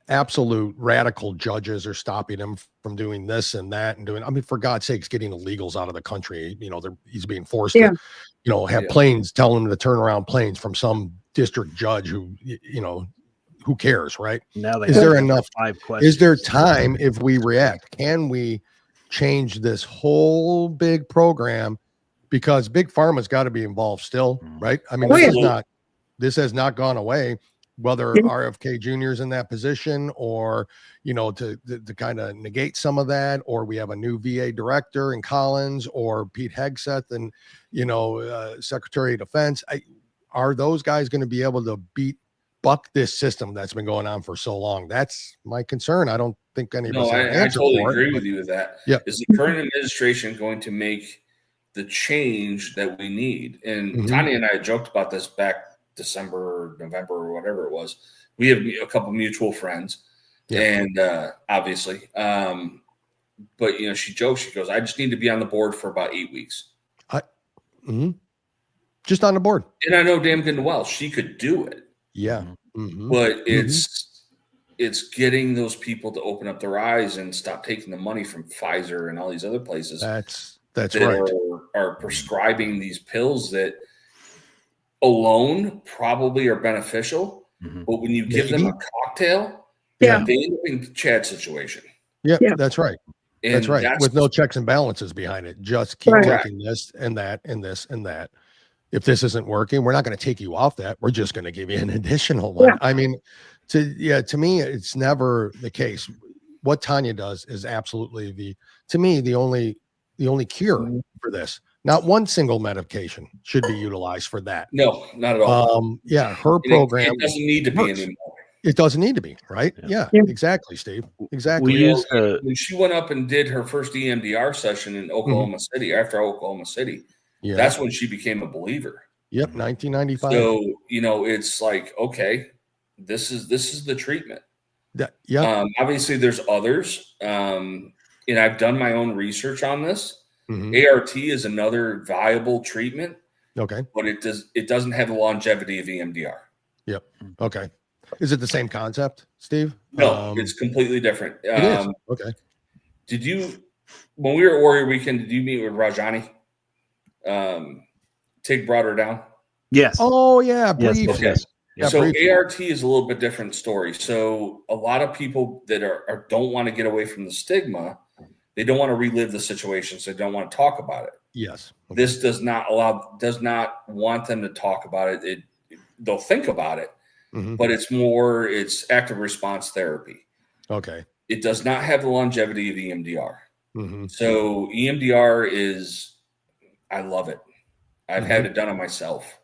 absolute radical judges are stopping him from doing this and that and doing. I mean, for God's sakes, getting illegals out of the country. He's being forced to have planes, tell him to turn around planes from some district judge who who cares, right? Now is there enough? 5 questions. Is there time if we react? Can we change this whole big program, because big pharma's got to be involved still, right? I mean, this has not gone away, whether RFK Jr. is in that position, or, you know, to kind of negate some of that, or we have a new VA director in Collins, or Pete Hegseth and, you know, Secretary of Defense. Are those guys going to be able to buck this system that's been going on for so long? That's my concern. I don't think any of us have an answer totally for agree it, with you with that. Yeah. Is the current administration going to make the change that we need? And Tanya and I joked about this back December or November or whatever it was. We have a couple mutual friends, and obviously, but you know, she jokes, she goes, I just need to be on the board for about 8 weeks. Just on the board. And I know damn good and well she could do it. Yeah. But it's getting those people to open up their eyes and stop taking the money from Pfizer and all these other places. That's that right. Are prescribing these pills that alone probably are beneficial, but when you give them a cocktail, they end up in the Chad situation. Yeah, that's right. And that's right. With no checks and balances behind it. Just keep taking this and that and this and that. If this isn't working, we're not going to take you off that. We're just going to give you an additional one. I mean, to me, it's never the case. What Tanya does is absolutely the only cure for this. Not one single medication should be utilized for that. No, not at all. Her program it doesn't need to be anymore. It doesn't need to be, right? Yeah, exactly, Steve. Exactly. When she went up and did her first EMDR session in Oklahoma City, after Oklahoma City, that's when she became a believer. Yep, 1995. So, you know, it's like, okay, this is the treatment. Obviously, there's others. And I've done my own research on this. ART is another viable treatment. Okay. But it doesn't have the longevity of EMDR. Yep. Okay. Is it the same concept, Steve? No, it's completely different. It is. Okay. When we were at Warrior Weekend, did you meet with Rajani? Tig brought her down. Yes. Oh yeah. Brief. Yes. Okay. Yeah, so ART is a little bit different story. So a lot of people that are don't want to get away from the stigma, they don't want to relive the situation, so they don't want to talk about it. Yes. Okay. This does not want them to talk about it. They'll think about it, but it's active response therapy. Okay. It does not have the longevity of EMDR. So EMDR is, I love it. I've had it done on myself.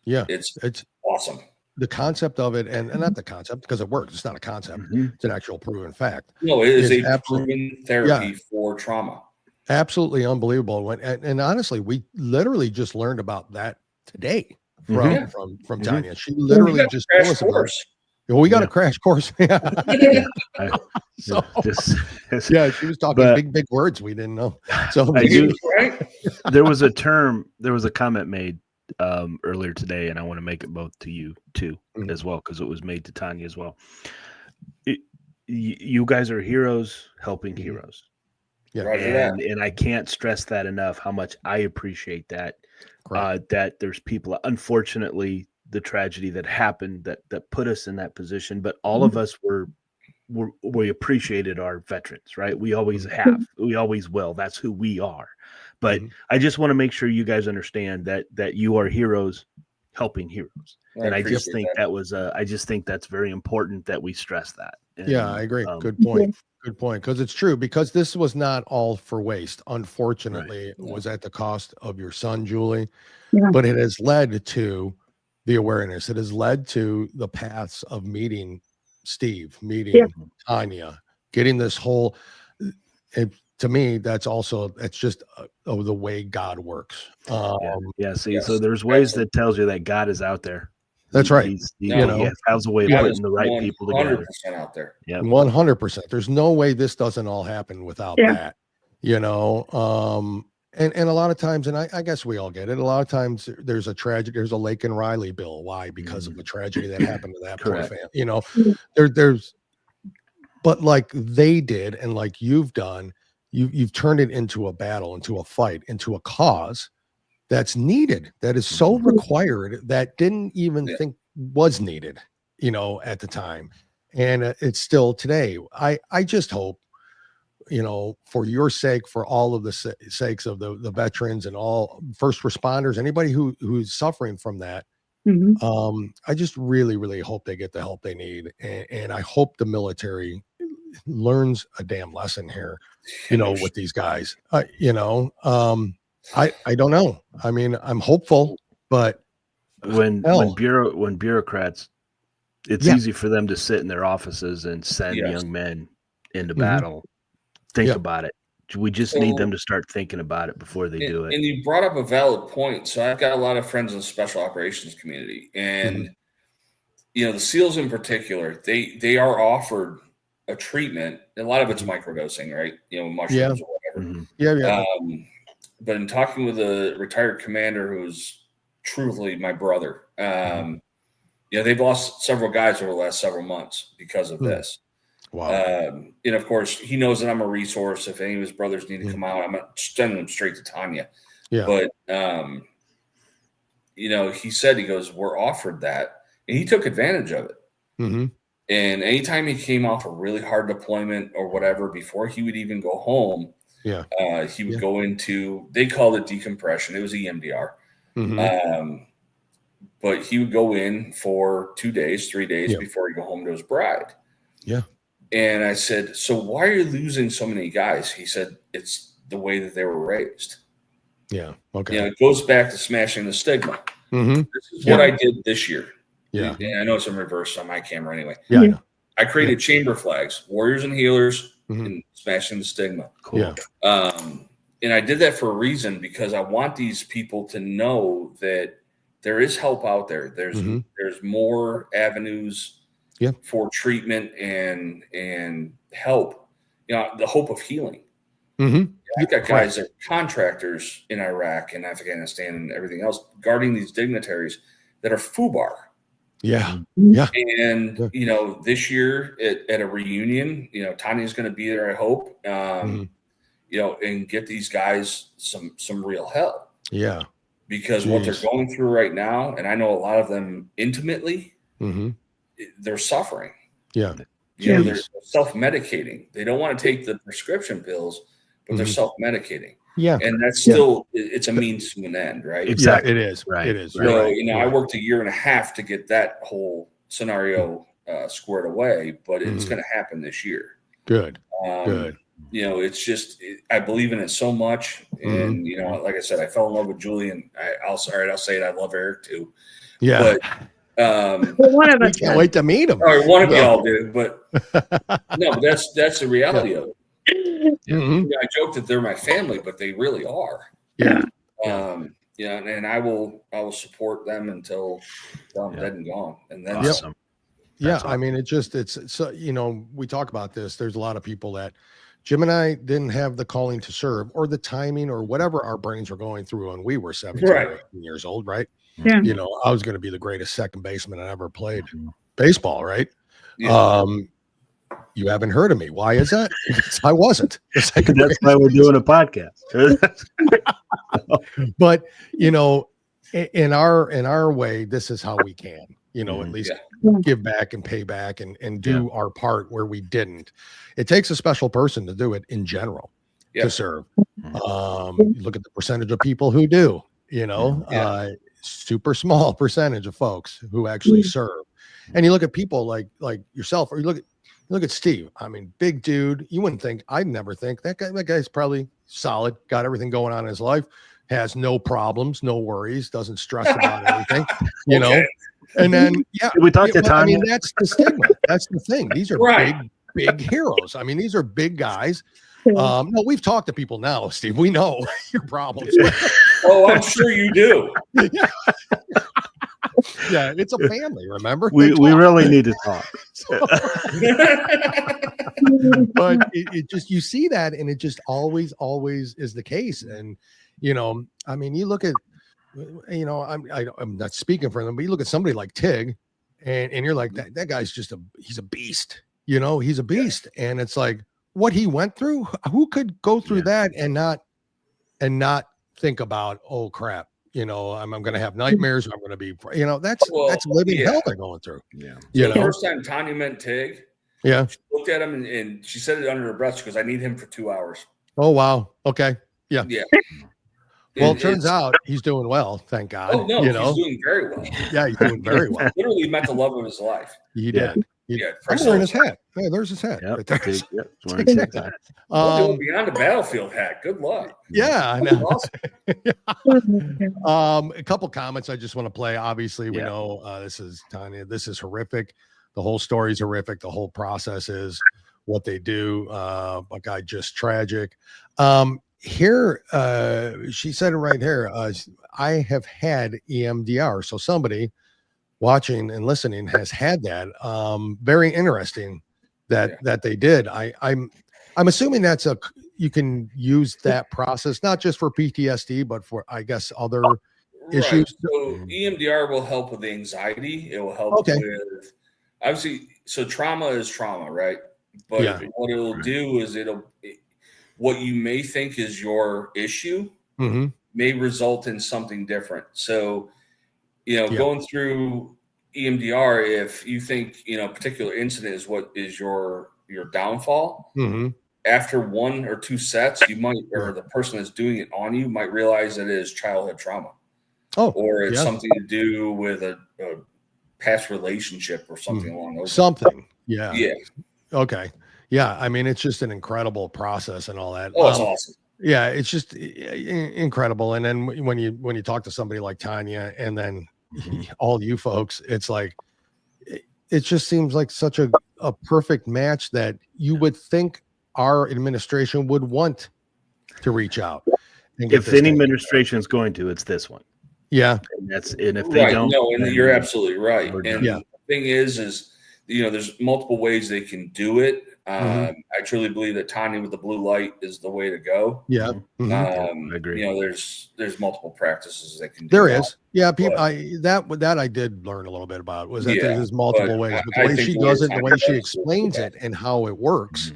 Yeah. It's awesome. The concept of it, and not the concept, because it works. It's not a concept. It's an actual proven fact. No, it is a proven therapy for trauma. Absolutely unbelievable. And honestly, we literally just learned about that today from Tanya. She literally just told us about it. Well, we got a crash course. So, she was talking big words we didn't know. So there was a comment made earlier today, and I want to make it both to you too as well, because it was made to Tanya as well. You guys are heroes helping heroes. Yeah. And I can't stress that enough, how much I appreciate that. That there's people, unfortunately, the tragedy that happened that put us in that position, but all of us we appreciated our veterans, right? We always have, we always will. That's who we are. But I just want to make sure you guys understand that you are heroes helping heroes. And I just think I just think that's very important that we stress that. And, I agree. Good point. Good point. Because it's true, because this was not all for waste. Unfortunately, it was at the cost of your son, Julie, but it has led to the awareness. It has led to the paths of meeting Steve, meeting Tanya, getting this whole, and to me, that's just the way God works. So there's ways that tells you that God is out there. That's right. He has a way of putting the right people together. 100% out there. Yeah, 100%. There's no way this doesn't all happen without that. And a lot of times, and I guess we all get it. A lot of times there's a tragedy. There's a Lake and Riley bill. Why? Because of the tragedy that happened to that poor family. There's, but like they did, and like you've done, you've turned it into a battle, into a fight, into a cause that's needed, that is so required, that didn't even think was needed, at the time. And it's still today. I just hope, for your sake, for all of the sakes of the veterans and all first responders, anybody who's suffering from that. I just really, really hope they get the help they need. And I hope the military learns a damn lesson here, with these guys. I don't know. I mean, I'm hopeful, but when bureaucrats, it's easy for them to sit in their offices and send young men into battle. Think about it. We just need them to start thinking about it before they do it. And you brought up a valid point. So I've got a lot of friends in the special operations community, and the SEALs in particular, they are offered a treatment. A lot of it's microdosing, right? Mushrooms or whatever. But in talking with a retired commander who's truthfully my brother, they've lost several guys over the last several months because of this. Wow. And of course, he knows that I'm a resource. If any of his brothers need to come out, I'm not sending them straight to Tanya. Yeah. But, he said, he goes, we're offered that. And he took advantage of it. And anytime he came off a really hard deployment or whatever, before he would even go home, he would go into, they called it decompression. It was EMDR. But he would go in for 2 days, 3 days before he'd go home to his bride. Yeah. And I said, so why are you losing so many guys? He said, it's the way that they were raised. Yeah. Okay. It goes back to smashing the stigma. This is what I did this year. Yeah. And I know it's in reverse on my camera anyway. Yeah. I know. I created chamber flags, warriors and healers, and smashing the stigma. Cool. Yeah. And I did that for a reason, because I want these people to know that there is help out there. There's more avenues for treatment and help, the hope of healing. I've got guys that are contractors in Iraq and Afghanistan and everything else guarding these dignitaries that are FUBAR. Yeah. Yeah. And, this year at a reunion, Tanya's going to be there, I hope, and get these guys some real help. Yeah. Because what they're going through right now, and I know a lot of them intimately, they're suffering. Yeah. They're self-medicating. They don't want to take the prescription pills, but they're self-medicating. Yeah. And that's still, it's a means to an end, right? Exactly. It is. Right. It is. So, I worked 1.5 years to get that whole scenario squared away, but it's going to happen this year. Good. Good. It's just, I believe in it so much. And, like I said, I fell in love with Julie, and I'll say it. I love Eric too. Yeah. But, one of us can't wait to meet him. Or one of y'all do, but no, but that's the reality of it. I joke that they're my family, but they really are. Yeah. And I will support them until I'm dead and gone. And then awesome. Yeah. I mean, it's so, we talk about this. There's a lot of people that Jim and I didn't have the calling to serve or the timing or whatever our brains were going through when we were 17 or 18 years old. Right. Yeah. I was going to be the greatest second baseman I ever played baseball. Right. Yeah. You haven't heard of me. Why is that? Because I wasn't. That's why we're doing a podcast. But in our way, this is how we can, at least give back and pay back and do our part where we didn't. It takes a special person to do it in general to serve. You look at the percentage of people who do, super small percentage of folks who actually serve. And you look at people like yourself, or you look at Steve. I mean, big dude. You wouldn't think, I'd never think that guy's probably solid, got everything going on in his life, has no problems, no worries, doesn't stress about anything, And then, we talked to Tanya. I mean, that's the stigma. That's the thing. These are big heroes. I mean, these are big guys. No, we've talked to people now, Steve. We know your problems. Oh, I'm sure you do. Yeah, it's a family, remember? We really need to talk. But it just, you see that, and it just always is the case. And, I mean, you look at, I'm not speaking for them, but you look at somebody like Tig, and you're like, that guy's just he's a beast, he's a beast. And it's like, what he went through, who could go through that and not think about, oh crap, I'm going to have nightmares. I'm going to be, that's living hell they're going through. Yeah. The first time Tanya met Tig, Yeah. She looked at him and she said it under her breath. She goes, "I need him for 2 hours." Oh, wow. Okay. Yeah. Yeah. Well, And it turns it's- out he's doing well. Thank God. Oh no, you know? he's doing very well. Yeah, he's doing very well. Literally met the love of his life. He Yeah. did. Yeah, I'm wearing his hat. Hey, there's his hat. Yep. Right there. Take- yep, it's wearing Take his that. hat. Well, beyond the battlefield hat. Good luck. Yeah, I That was know. awesome. A couple comments I just want to play. Obviously, we Yeah. know this is Tanya. This is horrific. The whole story is horrific. The whole process is what they do. A guy just tragic. Here, she said it right here. I have had EMDR. So somebody watching and listening has had that. Very interesting that they did. I'm assuming you can use that process not just for PTSD, but for I guess other issues. So EMDR will help with anxiety. It will help with obviously. So trauma is trauma, right? But what it'll do is what you may think is your issue may result in something different. So, going through EMDR, if you think, a particular incident is what is your downfall, after 1 or 2 sets, you might, or the person that's doing it on you might realize that it is childhood trauma. Or it's something to do with a past relationship or something along those lines. Yeah. Yeah. Okay. Yeah. I mean, it's just an incredible process and all that. Oh, it's awesome. Yeah. It's just incredible. And then when you talk to somebody like Tanya and then all you folks, it's like, it just seems like such a perfect match that you would think our administration would want to reach out. And If any administration is going to, it's this one. Yeah. And if they don't, no, and you're absolutely right. We're And the thing is, there's multiple ways they can do it. I truly believe that Tanya with the blue light is the way to go. Yeah. I agree. There's multiple practices that can do There that. is. Yeah. People, that I did learn a little bit about was that there's multiple ways, but the way she does it, the way she explains it and how it works,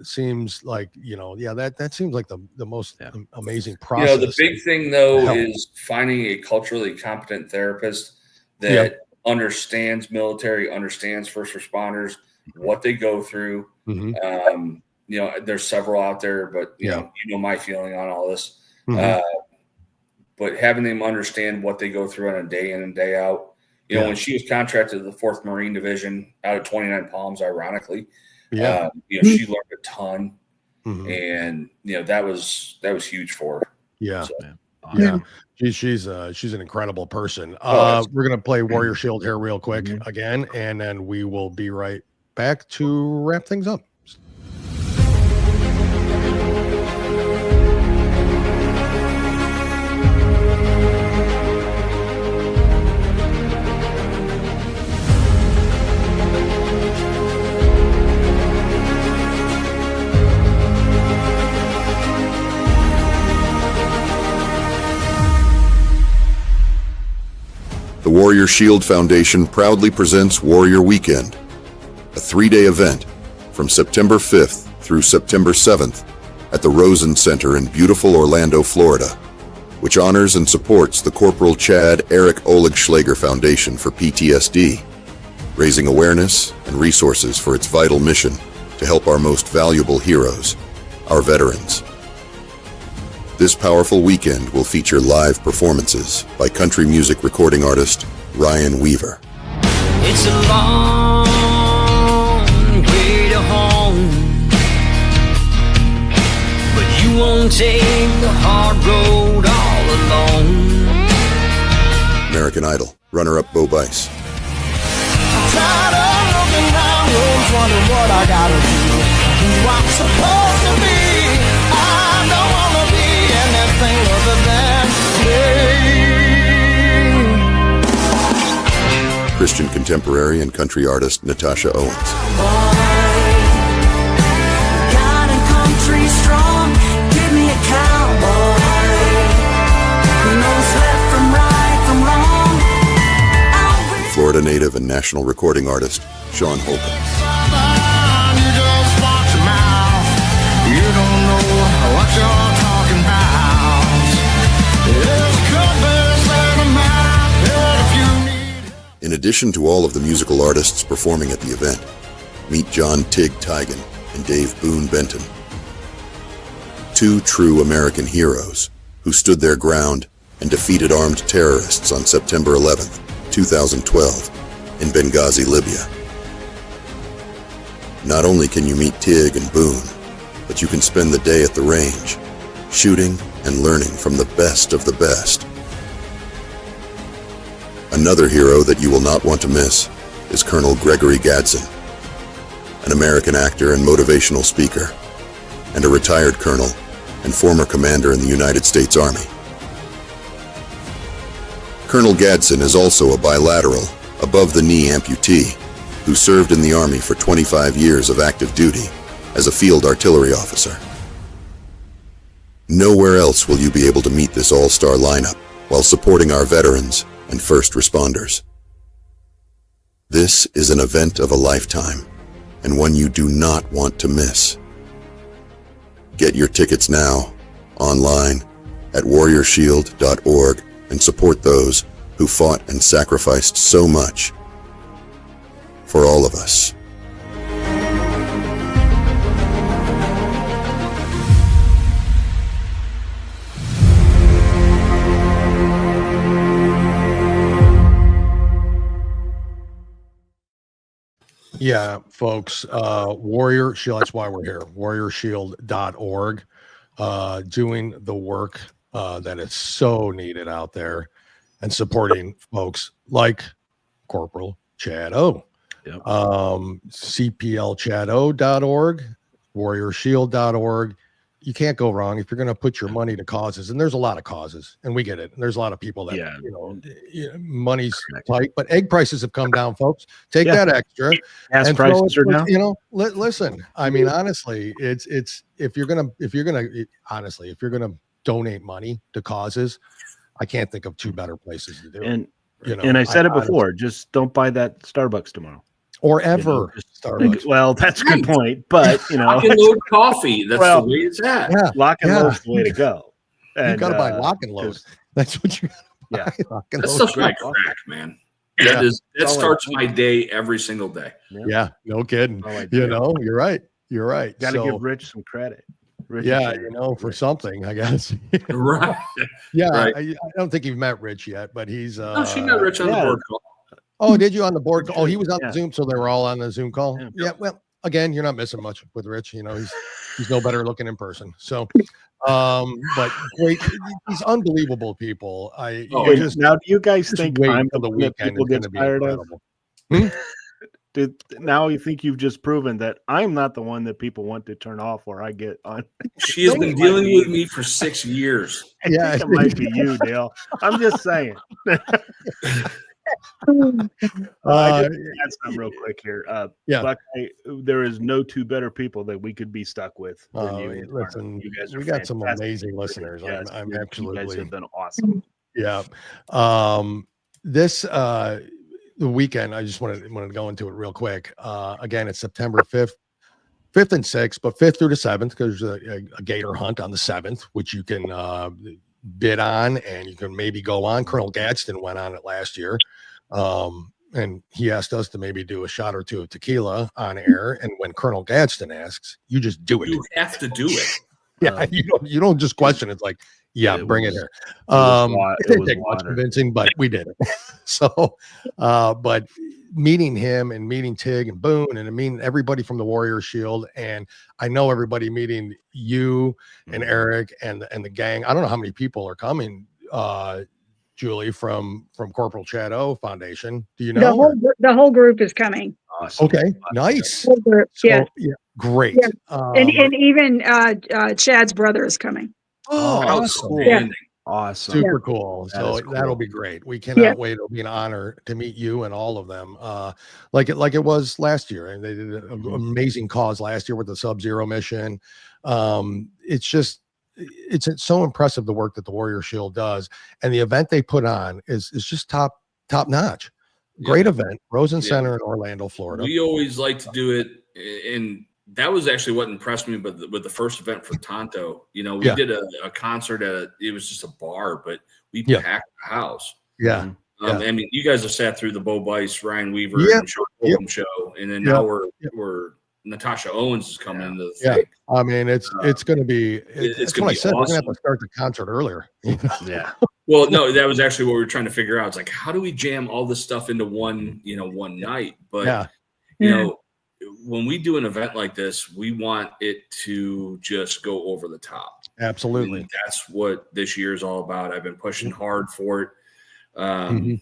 seems like, that seems like the most amazing process. The big thing though is finding a culturally competent therapist that understands military, understands first responders, what they go through. There's several out there, but my feeling on all this. But having them understand what they go through on a day in and day out. When she was contracted to the 4th Marine Division out of 29 Palms, ironically, she learned a ton, and that was huge for her. Yeah. So, yeah. She's an incredible person. We're gonna play Warrior Shield here real quick again, and then we will be right back to wrap things up. The Warrior Shield Foundation proudly presents Warrior Weekend, a 3-day event from September 5th through September 7th at the Rosen Center in beautiful Orlando, Florida, which honors and supports the Corporal Chad Eric Oligschleager Foundation for PTSD, raising awareness and resources for its vital mission to help our most valuable heroes, our veterans. This powerful weekend will feature live performances by country music recording artist Ryan Weaver. It's a long way to home, but you won't take the hard road all alone. American Idol runner-up Bo Bice. Tired of looking down roads, wondering what I gotta do, who I'm supposed to be. I don't wanna be anything other than me. Christian contemporary and country artist Natasha Owens. God and country strong, give me a cowboy who knows left from right from wrong. Florida native and national recording artist Sean Holcomb. You just watch your mouth. You don't know what you're talking about. There's a compass and a map, and if you need. In addition to all of the musical artists performing at the event, Meet John Tig Tigan and Dave Boone Benton. Two true American heroes who stood their ground and defeated armed terrorists on September 11th, 2012, in Benghazi, Libya. Not only can you meet Tig and Boone, but you can spend the day at the range, shooting and learning from the best of the best. Another hero that you will not want to miss is Colonel Gregory Gadsden, an American actor and motivational speaker, and a retired colonel and former commander in the United States Army. Colonel Gadsden is also a bilateral, above-the-knee amputee who served in the Army for 25 years of active duty as a field artillery officer. Nowhere else will you be able to meet this all-star lineup while supporting our veterans and first responders. This is an event of a lifetime, and one you do not want to miss. Get your tickets now, online, at warriorshield.org, and support those who fought and sacrificed so much for all of us. Yeah, folks, Warrior Shield, that's why we're here, warriorshield.org, doing the work that is so needed out there and supporting folks like Corporal Chad O. Yep. CPLChadO.org, warriorshield.org. You can't go wrong if you're going to put your money to causes, and there's a lot of causes, and we get it. And there's a lot of people that, money's tight, but egg prices have come down, folks. Take that extra. Gas prices are down. Listen, I mean, honestly, it's if you're gonna donate money to causes, I can't think of two better places to do it. And I said it before, just don't buy that Starbucks tomorrow. Or ever. Starbucks. Well, that's a good point. But lock and load coffee. That's the way it's at. Yeah, lock and load's the way to go. And, you gotta buy lock and load. That's what you gotta buy. Lock and that load. stuff's my crack, man. That starts my day every single day. Yeah, no kidding. You're right. You're right. Gotta give Rich some credit. For something, I guess. Right. Yeah, right. I don't think you've met Rich yet, but he's no, she met Rich on the board call. Oh, did you on the board? Oh, he was on the Zoom, so they were all on the Zoom call. Yeah. Well, again, you're not missing much with Rich. He's no better looking in person. So, but great, these unbelievable people. Now, do you guys think I'm the weekend people get tired of? Now you think you've just proven that I'm not the one that people want to turn off or I get on. She has been dealing with me for 6 years. I think it might be you, Dale. I'm just saying. I just add something real quick here. Buckeye, there is no two better people that we could be stuck with than you. Listen, you guys are we got fantastic. some amazing listeners. I'm absolutely. You guys have been awesome. Yeah. The weekend, I just wanted to go into it real quick. Again, it's September 5th and 6th, but 5th through the 7th, because there's a gator hunt on the 7th, which you can bid on and you can maybe go on. Colonel Gadsden went on it last year. And he asked us to maybe do a shot or two of tequila on air. And when Colonel Gadsden asks, you just do it. You have to do it. Yeah, you don't just question. It's like, bring it here. It didn't take much convincing, but we did it. So, but meeting him and meeting Tig and Boone and meeting everybody from the Warrior Shield, and I know everybody meeting you and Eric and the gang. I don't know how many people are coming, Julie, from Corporal Chad O Foundation. Do you know? The whole group is coming. Awesome. Okay, nice. Group, yeah, great. Yeah. And even Chad's brother is coming. Oh, awesome. Yeah. Awesome. Super cool. So that'll be great. We cannot wait. It'll be an honor to meet you and all of them. Like it was last year. And they did an amazing cause last year with the Sub-Zero mission. It's so impressive, the work that the Warrior Shield does. And the event they put on is just top notch. Great event. Rosen Center in Orlando, Florida. We always like to do it, and that was actually what impressed me. But with the first event for Tonto, we did a concert it was just a bar, but we packed the house. Yeah. I mean, you guys have sat through the Bo Bice, Ryan Weaver, Yep. and Sean Fulham show, and then now we're Natasha Owens is coming into the thing. I mean, it's going to be. It's That's gonna what I be said. We're going to have awesome. to start the concert earlier. Yeah. Well, no, that was actually what we were trying to figure out. It's like, how do we jam all this stuff into one night? But you know, when we do an event like this, we want it to just go over the top. Absolutely. And that's what this year is all about. I've been pushing hard for it. Mm-hmm.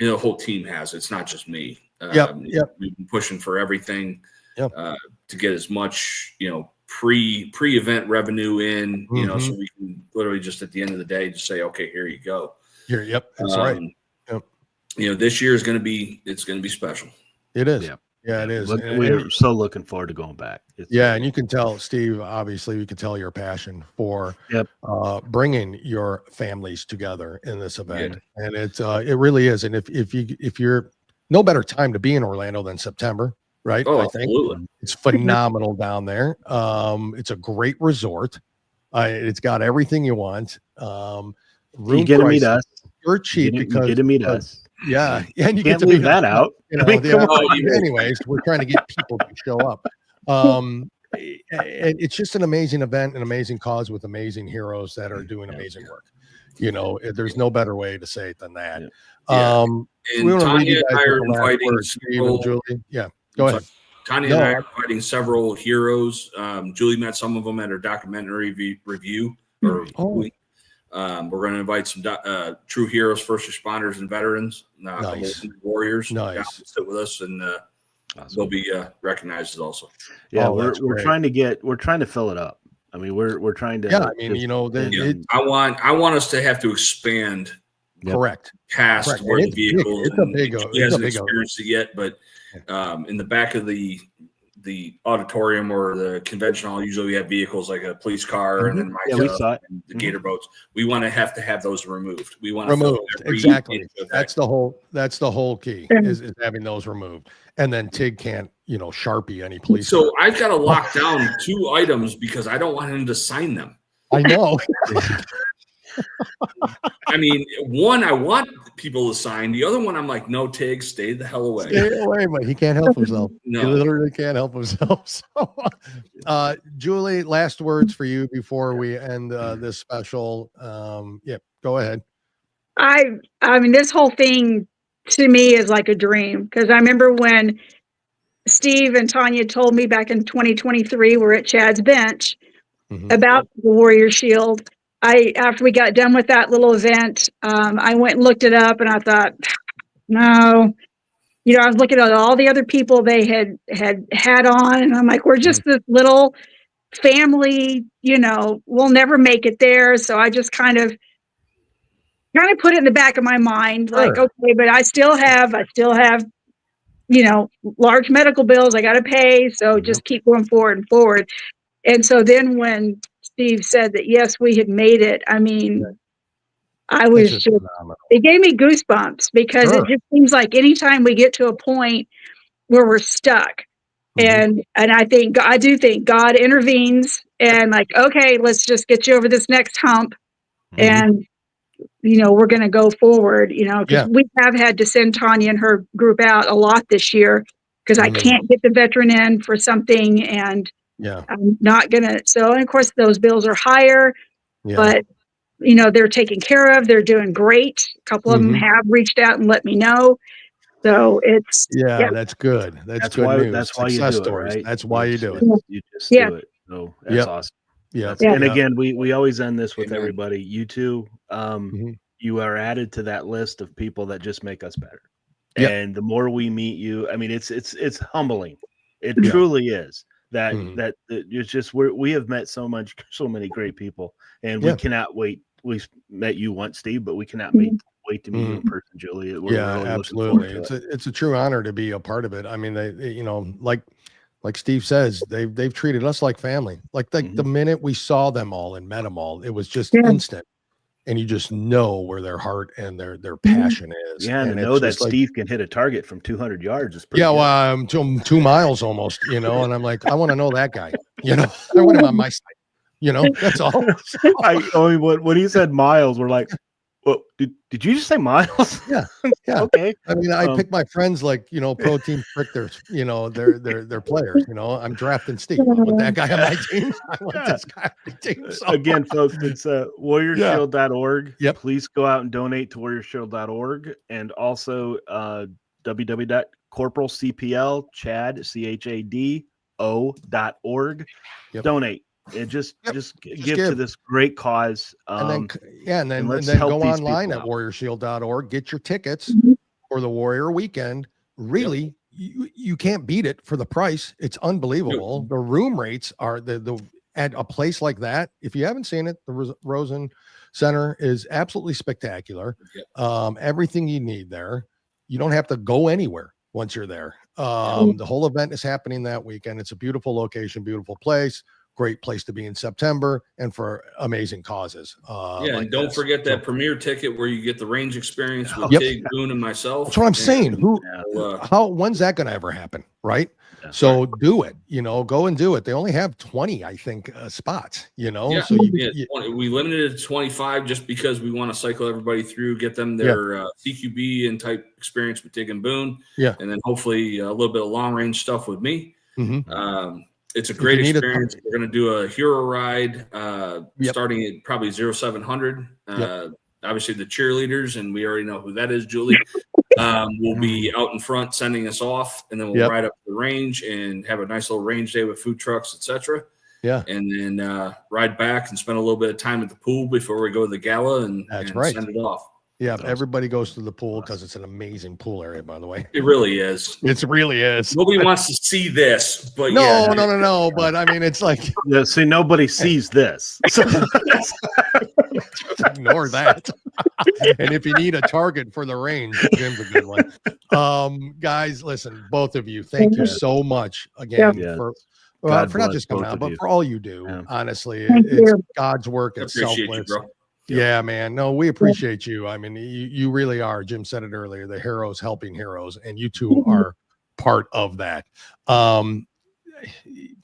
The whole team has. It's not just me. We've been pushing for everything to get as much, pre-event revenue in, so we can literally just at the end of the day just say, okay, here you go. That's right. This year is going to be special. It is. Yeah, it is. We're so looking forward to going back. And you can tell, Steve, obviously you can tell your passion for bringing your families together in this event. And it really is. And if you're no better time to be in Orlando than September, right? Oh, I think absolutely. it's phenomenal down there. It's a great resort. It's got everything you want. You get to meet us. You're cheap because you get to meet us. Yeah, and you can't get to leave that out. Anyways, we're trying to get people to show up. It's just an amazing event, an amazing cause with amazing heroes that are doing amazing work. There's no better way to say it than that. And Tanya and I are inviting Julie. Yeah, go ahead. Tanya and I are inviting several heroes. Julie met some of them at her documentary review. We're going to invite some true heroes, first responders, and veterans, warriors, to sit with us, and they'll be recognized also. Yeah, we're trying to fill it up. I mean, we're trying to. Yeah, I mean, I want us to have to expand. Correct. Past where the vehicle. He hasn't experienced it yet, but in the back of the auditorium or the convention hall, usually we have vehicles like a police car and then and the gator boats. We want to have those removed. We want removed. Exactly. That's the whole key is having those removed. And then Tig can't, Sharpie any police. So I've got to lock down 2 items because I don't want him to sign them. I know. I mean, one I want people to sign. The other one, I'm like, no, Tig, stay the hell away. Stay away, but he can't help himself. No. He literally can't help himself. So, Julie, last words for you before we end this special. Go ahead. I mean, this whole thing to me is like a dream, because I remember when Steve and Tanya told me back in 2023, we're at Chad's bench about the Warrior Shield. After we got done with that little event, I went and looked it up, and I thought, no, I was looking at all the other people they had on, and I'm like, we're just this little family, we'll never make it there. So I just kind of put it in the back of my mind, like, okay, but I still have, large medical bills I got to pay. So just keep going forward and forward. And so then when Steve said that, yes, we had made it, I mean, I was just it gave me goosebumps, because it just seems like anytime we get to a point where we're stuck, and I do think God intervenes and like, okay, let's just get you over this next hump, and we're going to go forward, because we have had to send Tanya and her group out a lot this year, because I can't get the veteran in for something, and I'm not going to. So, and of course, those bills are higher, but, they're taken care of. They're doing great. A couple of them have reached out and let me know. So it's. That's good. That's good news. That's why Success you do stories. it, right? That's why you do it. You just do it. So that's awesome. Yeah. And again, we always end this with everybody. You too. You are added to that list of people that just make us better. And the more we meet you, I mean, it's humbling. It truly is. That it's just we have met so many great people, and we cannot wait. We met you once, Steve, but we cannot wait to meet you in person, Julie. We're really absolutely. It's a true honor to be a part of it. I mean, they like Steve says, they've treated us like family. Like the minute we saw them all and met them all, it was just instant. And you just know where their heart and their passion is. Yeah, and to know that Steve can hit a target from 200 yards is pretty. Yeah, well, 2 miles almost, and I'm like, I want to know that guy. I want him on my side. That's all. When he said miles, we're like, Well, did you just say Miles? Yeah. Yeah. Okay. I mean, I pick my friends like, pro teams pick their, their players, I'm drafting Steve. I want that guy on my team. I want this guy on my team. So. Again, folks, it's warriorshield.org. Yep. Please go out and donate to warriorshield.org, and also www.corporalcpl Chad CHADO.org. Yep. Donate and just give to this great cause. And then let's go help these online people at out. warriorshield.org, get your tickets for the Warrior Weekend. Really, you can't beat it for the price. It's unbelievable. The room rates are the at a place like that. If you haven't seen it, the Rosen Center is absolutely spectacular. Everything you need there. You don't have to go anywhere once you're there. The whole event is happening that weekend. It's a beautiful location, beautiful place. Great place to be in September, and for amazing causes. And don't forget that premier ticket where you get the range experience with Tig, Boone, and myself. That's what I'm saying. When's that going to ever happen? Right. So do it, go and do it. They only have 20, I think, spots, so we limited it to 25 just because we want to cycle everybody through, get them their CQB and type experience with Tig and Boone. Yeah. And then hopefully a little bit of long range stuff with me. Mm-hmm. It's a great experience. We're going to do a hero ride starting at probably 0700. Obviously, the cheerleaders, and we already know who that is, Julie, will be out in front sending us off, and then we'll ride up the range and have a nice little range day with food trucks, etc. Yeah. And then ride back and spend a little bit of time at the pool before we go to the gala and send it off. Yeah, everybody goes to the pool because it's an amazing pool area, by the way. It really is. It really is. Nobody wants to see this, but no. But I mean, it's like see, nobody sees this. Ignore that. And if you need a target for the range, Jim's a good one. Guys, listen, both of you, thank you so much again for not just coming out, but for all you do. Yeah. Honestly, it's God's work. It's selfless. You, bro. Yeah, man. No, we appreciate you. I mean, you really are. Jim said it earlier, the heroes helping heroes, and you two are part of that.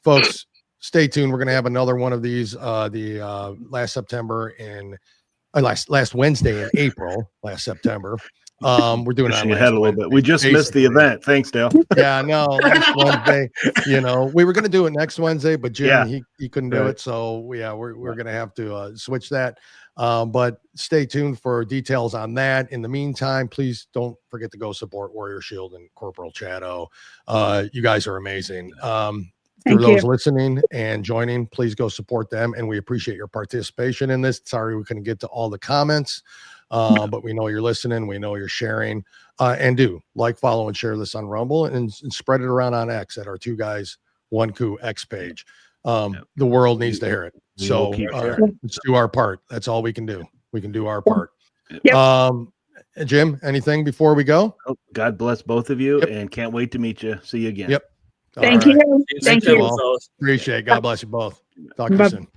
Folks, stay tuned. We're going to have another one of these last Wednesday in April, last September. We're doing it ahead a little bit. We just missed the event. Thanks, Dale. Yeah, no, last Wednesday. We were going to do it next Wednesday, but Jim he couldn't do it, so we're going to have to switch that. But stay tuned for details on that. In the meantime, please don't forget to go support Warrior Shield and Corporal Chad O. You guys are amazing. For those listening and joining, please go support them, and we appreciate your participation in this. Sorry we couldn't get to all the comments. But we know you're listening. We know you're sharing, and do like, follow, and share this on Rumble and spread it around on X at our Two Guys One Coup X page. The world needs to hear it. So let's do our part. That's all we can do. We can do our part. Jim, anything before we go? Oh, God bless both of you, and can't wait to meet you. See you again. Thank you. Thank you. Appreciate it. God bless you both. Talk to you soon.